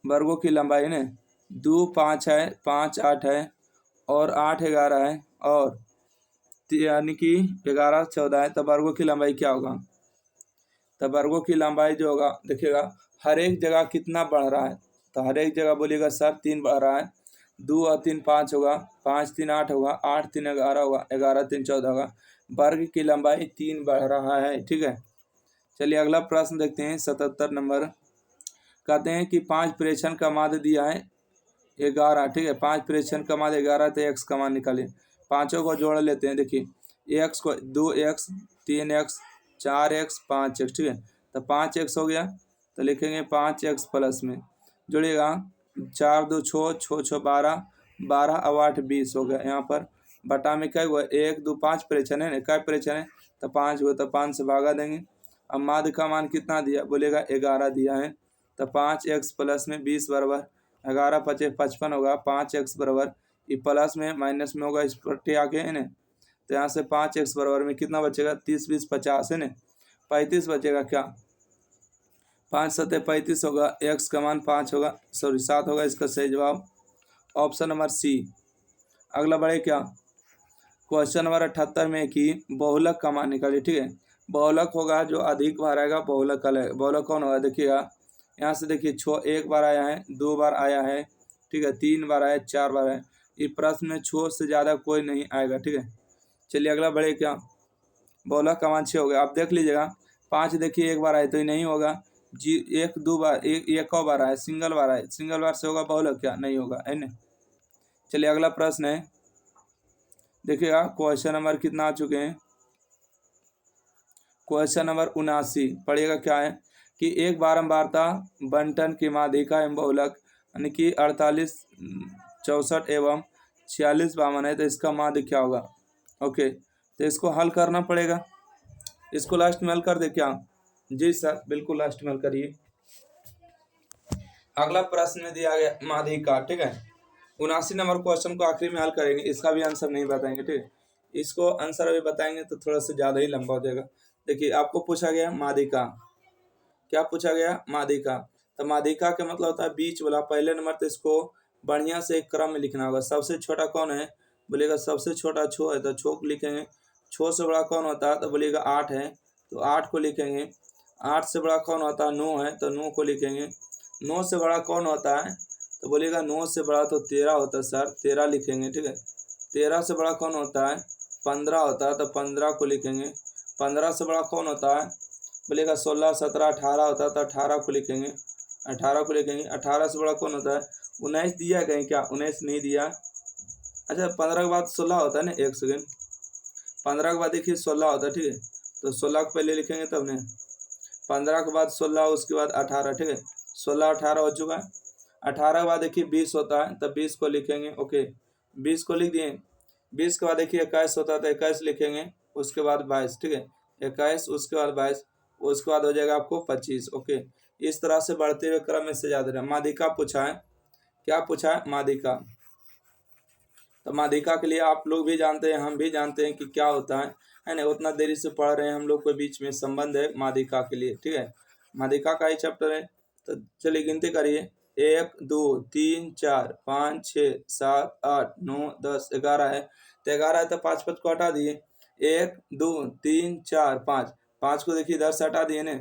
वर्गों की लंबाई ने 2 5 है, 5 8 है, और 8 11 है, और यानी कि 11 14 है। तो वर्गों की लंबाई क्या होगा, तो वर्गों की लंबाई जो होगा देखिएगा हर एक जगह कितना बढ़ रहा है, तो हर एक जगह बोलिएगा सर 3 बढ़ रहा है, 2 और 3 5 होगा, 5 3 8 होगा, 8 3 11 होगा, 11 3 14 होगा। वर्ग की लंबाई 3 बढ़ रहा है, ठीक है। चलिए अगला प्रश्न देखते हैं 77 नंबर, कहते हैं कि 5 प्रेक्षण का माध्य दिया है 11, ठीक है। 5 प्रेक्षण का माध्य 11, तो x का मान निकालें। पाँचों को जोड़ लेते हैं, देखिए x को 2x 3x 4x 5x, ठीक है। तो 5x हो गया, तो लिखेंगे 5x प्लस में, जोड़िएगा 4 2 छो छो छो 12, 12 और 8 20 हो गया। यहाँ पर बटा में क्या हुआ, 1 2 5 प्रेक्षण है ना, क्या प्रेक्षण है, तो 5 हुआ, तो 5 से भागा देंगे। अब माध्य का मान कितना दिया बोलेगा 11 दिया है, तो 5x प्लस में 20 बराबर 11 5 55 होगा, 5x बराबर ये प्लस में माइनस में होगा, इस पट्टी आके है ना। तो यहाँ से 5x बराबर में कितना बचेगा, 30 20 50 है ना, 35 बचेगा। क्या 5 7 35 होगा, x का मान 5 होगा, सॉरी 7 होगा, इसका सही जवाब ऑप्शन नंबर सी। अगला बढ़े क्या, क्वेश्चन नंबर 78 में कि बहुलक का मान निकालिए, ठीक है। बहुलक होगा जो अधिक बार आएगा, बहुलक अलग, बहुलक कौन होगा देखिएगा। यहाँ से देखिए 6 एक बार आया है, 2 बार आया है, ठीक है, 3 बार आया, 4 बार आया। इस प्रश्न में 6 से ज़्यादा कोई नहीं आएगा, ठीक है। चलिए अगला बढ़े क्या, बहुलक का मान 6 हो गया। आप देख लीजिएगा 5 देखिए एक बार आए तो ये नहीं होगा, जी एक दो बार एक और बार आए, सिंगल बार आए, सिंगल बार से होगा बहुलक क्या, नहीं होगा, है ना। चलिए अगला प्रश्न है, देखिएगा क्वेश्चन नंबर कितना आ चुके हैं, क्वेश्चन नंबर 79 पढ़िएगा क्या है कि एक बारंबारता बंटन की माध्यिका एवं बहुलक यानी कि 48 64 एवं 46 52 है, तो इसका माध्य क्या होगा। ओके, तो इसको हल करना पड़ेगा, इसको लास्ट में हल कर दे क्या, जी सर बिल्कुल लास्ट में हल करिए। अगला प्रश्न में दिया गया माध्यिका, ठीक है, 79 नंबर क्वेश्चन को आखिरी में हल करेंगे, इसका भी आंसर नहीं बताएंगे, ठीक है, इसको आंसर अभी बताएंगे तो थोड़ा सा ज़्यादा ही लंबा हो जाएगा। देखिए आपको पूछा गया माध्यिका, क्या पूछा गया, माध्यिका, तो माध्यिका का मतलब होता है बीच वाला, पहले नंबर, तो इसको बढ़िया से एक क्रम में लिखना होगा। सबसे छोटा कौन है, बोलेगा सबसे छोटा छो है, तो छो को लिखेंगे। छो से बड़ा कौन होता है, तो बोलेगा 8 है, तो 8 को लिखेंगे। 8 से बड़ा कौन होता है, 9 है, तो 9 को लिखेंगे। 9 से बड़ा कौन होता है, तो बोलेगा 9 से बड़ा तो 13 होता है सर, 13 लिखेंगे, ठीक है। 13 से बड़ा कौन होता है, 15 होता है, तो 15 को लिखेंगे। 15 से बड़ा कौन होता है, बोलेगा 16 17 18 होता है, तो 18 को लिखेंगे। 18 को लिखेंगे। 18 से बड़ा कौन होता है, 19 दिया कहीं क्या, 19 नहीं दिया। अच्छा 15 के बाद 16 होता है ना, एक सेकेंड, 15 के बाद देखिए 16 होता है, ठीक है, तो 16 को पहले लिखेंगे तब ने, 15 के बाद 16, उसके बाद 18, ठीक है, 16 18 हो चुका है। 18 के बाद देखिए 20 होता है, तब 20 को लिखेंगे। ओके 20 को लिख दिए। 20 के बाद देखिए 21 होता है, तो 21 लिखेंगे, उसके बाद 22, ठीक है, 21 उसके बाद 22, उसके बाद हो जाएगा आपको 25। ओके, इस तरह से बढ़ते हुए क्रम में से याद रहे। माध्यिका पूछा है, क्या पूछा है, माध्यिका, तो माध्यिका के लिए आप लोग भी जानते हैं, हम भी जानते हैं कि क्या होता है ना, उतना देरी से पढ़ रहे हैं, हम लोग के बीच में संबंध है माध्यिका के लिए, ठीक है, माध्यिका का ही चैप्टर है। तो चलिए गिनती करिए, 1 2 3 4 5 6 7 8 9 10 11 है, तो 11 है, तो 5 5 को हटा दिए, 1 2 3 4 5, 5 को देखिए इधर से हटा दिए ना,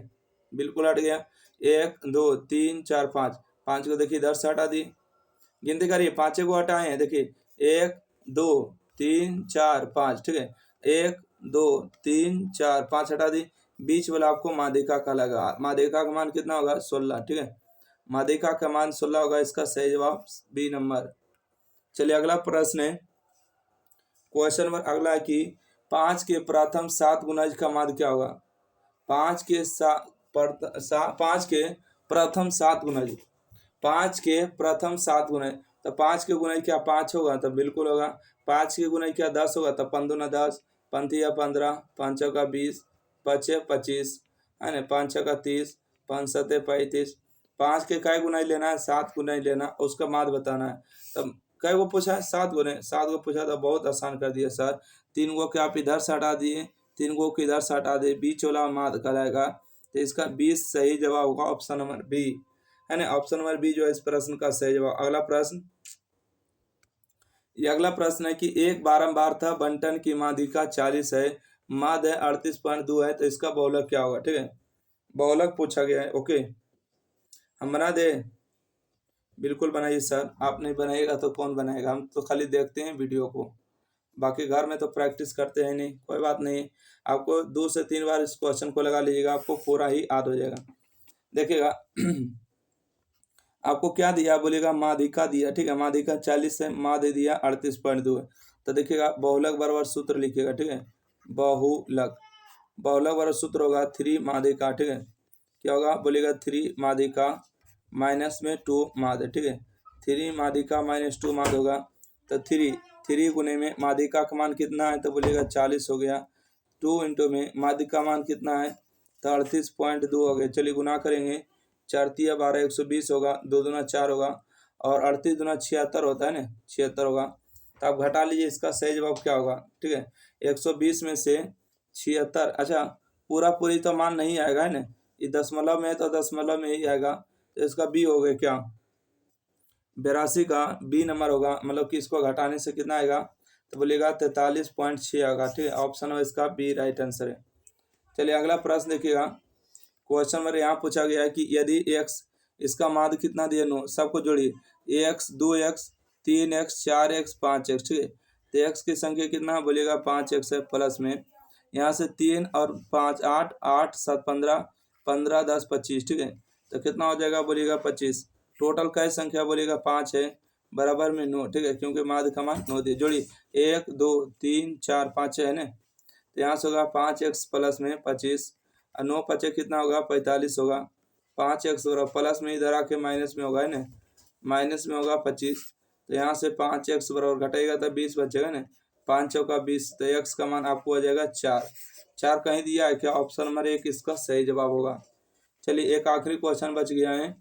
बिल्कुल हट गया। 1 2 3 4 5, 5 को देखिए इधर से हटा दिए, गिनती करिए, 5 को हटाए हैं, देखिए 1 2 3 4 5, ठीक है, 1 2 3 4 5 हटा दी, बीच वाला आपको माध्यिका का लगा। माध्यिका का मान कितना होगा, 16, ठीक है, माध्यिका का मान 16 होगा, इसका सही जवाब बी नंबर। चलिए अगला प्रश्न है, क्वेश्चन नंबर अगला है कि 5 के प्रथम 7 गुणज का माध्य क्या होगा। 5 के 5 के प्रथम 7 गुणज, 5 के प्रथम 7 गुणज, तो 5 के गुणज क्या 5 होगा, तो बिल्कुल होगा। 5 के गुणज क्या 10 होगा, तो 5 दूना 10, 5 तिया 15, 5 चौका 20, 5 छः 25, है ना, 5 छक्का 30, 5 सत्ते 35। 5 के कै गुणज लेना है, 7 गुणज लेना, उसका माध्य बताना है। तब कै गो पूछा है, 7 गुणज, 7 गो पूछा, तो बहुत आसान कर दिया सर। 3 गो के आप इधर से हटा दिए, 3 गो के इधर से हटा दिए, बीच वाला माध्य कहलाएगा, तो इसका 20 सही जवाब होगा ऑप्शन नंबर बी, है ना, ऑप्शन नंबर बी जो है इस प्रश्न का सही जवाब। अगला प्रश्न, ये अगला प्रश्न है कि एक बारंबारता बंटन की माध्यिका 40 है, माध्य 38.2 है, तो इसका बहुलक क्या होगा, ठीक है, बहुलक पूछा गया है। ओके, हम बना दे, बिल्कुल बनाइए सर, आप नहीं बनाइएगा तो कौन बनाएगा, हम तो खाली देखते हैं वीडियो को, बाकी घर में तो प्रैक्टिस करते हैं नहीं, कोई बात नहीं, आपको 2 से 3 बार इस क्वेश्चन को लगा लीजिएगा, आपको पूरा ही याद हो जाएगा। देखिएगा आपको क्या दिया, बोलेगा माध्यिका दिया, ठीक है, माध्यिका 40 है, माध्य दिया 38.2 है, तो देखिएगा बहुलक बराबर सूत्र लिखिएगा, ठीक है, बहुलक, बहुलक बराबर सूत्र होगा 3 माध्यिका, ठीक है, क्या होगा, बोलेगा 3 माध्यिका माइनस में 2 माध्य, ठीक है, 3 माध्यिका माइनस 2 माध्य होगा, तो 3 गुने में माध्यिका का मान कितना है, तो बोलेगा 40 हो गया, 2 इंटू में माध्यिका मान कितना है, तो 38.2 हो गया। चलिए गुना करेंगे, 4 तिया 12, 120 होगा, 2 दूना 4 होगा, और 38 दूना 76 होता है ना, 76 होगा, तो आप घटा लीजिए, इसका सही जवाब क्या होगा, ठीक है, 120 में से 76, अच्छा पूरा पूरी तो मान नहीं आएगा, है ना, ये दशमलव में है तो दशमलव में ही आएगा, तो इसका बी हो गया क्या, 82 का बी नंबर होगा, मतलब कि इसको घटाने से कितना आएगा, तो बोलिएगा 43.6 आएगा, ठीक है, ऑप्शन है इसका बी राइट आंसर है। चलिए अगला प्रश्न देखिएगा, क्वेश्चन नंबर यहाँ पूछा गया है कि यदि x, इसका माध्य कितना दिया, 9, सबको जोड़िए, x 2x 3x 4x 5x, ठीक है, तो x की संख्या कितना बोलिएगा 5x है, प्लस में यहाँ से 3 और 5 8, 8 7 15, 15 10 25, ठीक है। तो कितना हो जाएगा बोलिएगा 25। टोटल क्या संख्या बोलिएगा 5 है, बराबर में 9, ठीक है, क्योंकि माध्य का मान 9 दिए। जोड़िए 1 2 3 4 5 है ना, तो यहाँ से होगा 5x प्लस में 25 और 9 5 कितना होगा 45 होगा। 5x होगा प्लस में, इधर आके माइनस में होगा है ना, माइनस में होगा 25। तो यहाँ से 5x बराबर घटाएगा तो 20 बचेगा ना, 5 चौका 20, तो x का मान आपको हो जाएगा 4। 4 कहीं दिया है क्या? ऑप्शन नंबर 1 इसका सही जवाब होगा। चलिए एक आखिरी क्वेश्चन बच गया है।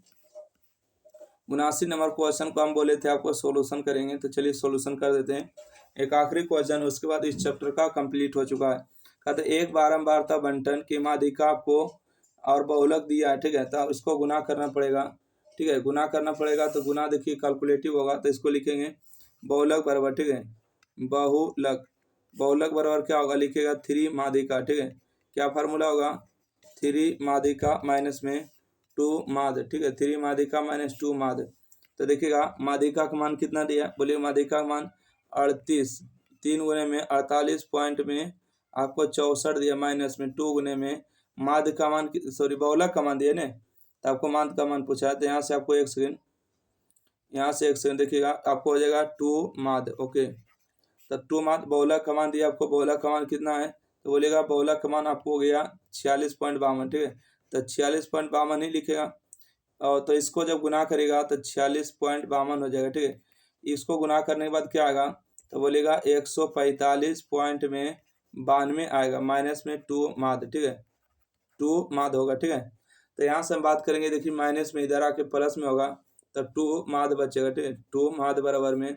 79 नंबर क्वेश्चन को हम बोले थे आपको सोल्यूशन करेंगे, तो चलिए सोल्यूशन कर देते हैं। एक आखिरी क्वेश्चन, उसके बाद इस चैप्टर का कंप्लीट हो चुका है। कहते एक बारंबारता बंटन की माध्यिका आपको और बहुलक दिया है, ठीक है, तो इसको गुना करना पड़ेगा, ठीक है, गुना करना पड़ेगा। तो गुना देखिए कैलकुलेटिव होगा, तो इसको लिखेंगे बहुलक बराबर, ठीक है, बहुलक, बहुलक बराबर क्या होगा लिखेगा 3 माध्यिका, ठीक है, क्या फार्मूला होगा 3 माध्यिका माइनस में 2 माध्य, ठीक है, 3 माध्यिका माइनस 2 माध्य। तो देखिएगा माध्यिका का मान कितना दिया, बोलिए माध्यिका का मान 38, 3 गुने में 48 पॉइंट में आपको 64 दिया, माइनस में 2 गुने में माध्य का मान, सॉरी बहुलक का मान दिया ना, तो आपको माध्य का मान पूछा है। तो यहाँ से आपको एक सेकेंड, यहाँ से एक सेकेंड देखिएगा, आपको हो जाएगा 2 माध्य, ओके। तो 2 माध्य बहुलक का मान दिया आपको, बहुलक का मान कितना है, तो बोलेगा बहुलक का मान आपको हो गया 46.52, ठीक है, तो 46.52 ही लिखेगा। और तो इसको जब गुना करेगा तो 46.52 हो जाएगा, ठीक है। इसको गुना करने के बाद क्या आएगा, तो बोलेगा 145 पॉइंट में 92 आएगा, माइनस में 2 माध्य, ठीक है, 2 माध्य होगा, ठीक है। तो यहाँ से हम बात करेंगे, देखिए माइनस में इधर आके प्लस में होगा, तो 2 माध्य बचेगा, ठीक है, 2 माध्य बराबर में,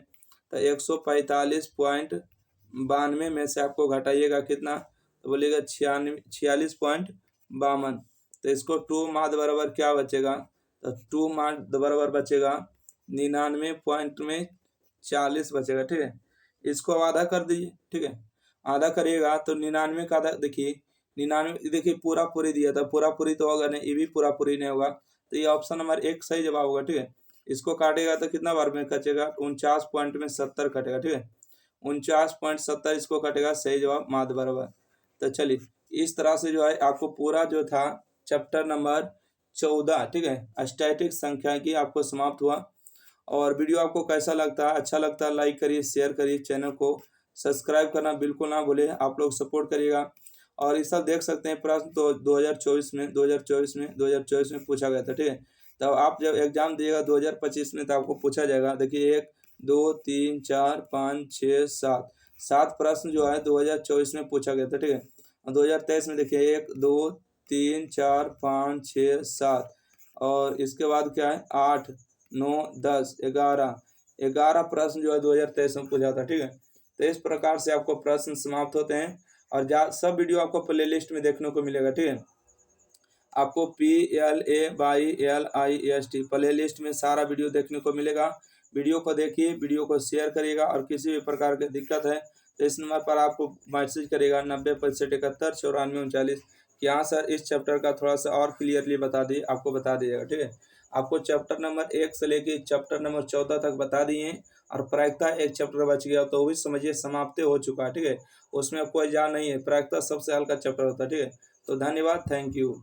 तो 145.92 में से आपको घटाइएगा कितना, तो बोलिएगा 46.52। तो इसको 2 माध्य बराबर क्या बचेगा, तो 2 माध्य बराबर बचेगा 99.40 बचेगा, ठीक है। इसको आधा कर दीजिए, ठीक है, आधा करिएगा तो 99 का आधा, देखिए 99, देखिए पूरा पूरी दिया था, पूरा पूरी तो होगा नहीं, ये भी पूरा पूरी नहीं होगा, तो ये ऑप्शन नंबर 1 सही जवाब होगा, ठीक है। इसको काटेगा तो कितना बार में कटेगा, 49.70 कटेगा, ठीक है, 49.70 इसको कटेगा, सही जवाब माध्य बराबर। तो चलिए इस तरह से जो है आपको पूरा जो था चैप्टर नंबर 14, ठीक है, स्टैटिक संख्या की आपको समाप्त हुआ। और वीडियो आपको कैसा लगता है, अच्छा लगता है लाइक करिए, शेयर करिए, चैनल को सब्सक्राइब करना बिल्कुल ना भूलिए, आप लोग सपोर्ट करिएगा। और ये सब देख सकते हैं प्रश्न तो 2024 में पूछा गया था, ठीक है। तो आप जब एग्जाम दिएगा 2025 में तो आपको पूछा जाएगा, देखिए 1 2 3 4 5 6 7, 7 प्रश्न जो है 2024 में पूछा गया था, ठीक है। और 2023 में देखिए 1 2 3 4 5 6 7, और इसके बाद क्या है 8 9 10 11 प्रश्न जो है 2023 में पूछा था, ठीक है। तो इस प्रकार से आपको प्रश्न समाप्त होते हैं, और सब वीडियो आपको प्लेलिस्ट में देखने को मिलेगा, ठीक है। आपको PLAYLIST प्ले लिस्ट में सारा वीडियो देखने को मिलेगा। वीडियो को देखिए, वीडियो को शेयर करिएगा, और किसी भी प्रकार की दिक्कत है तो इस नंबर पर आपको मैसेज करेगा 90 65 71 94 39 कि हाँ सर इस चैप्टर का थोड़ा सा और क्लियरली बता दिए, आपको बता दिएगा, ठीक है। आपको चैप्टर नंबर 1 से लेके चैप्टर नंबर 14 तक बता दिए, और प्रायिकता एक चैप्टर बच गया, तो वो भी समझिए समाप्त हो चुका है, ठीक है। उसमें कोई जान नहीं है, प्रायिकता सबसे हल्का चैप्टर होता है, ठीक है। तो धन्यवाद, थैंक यू।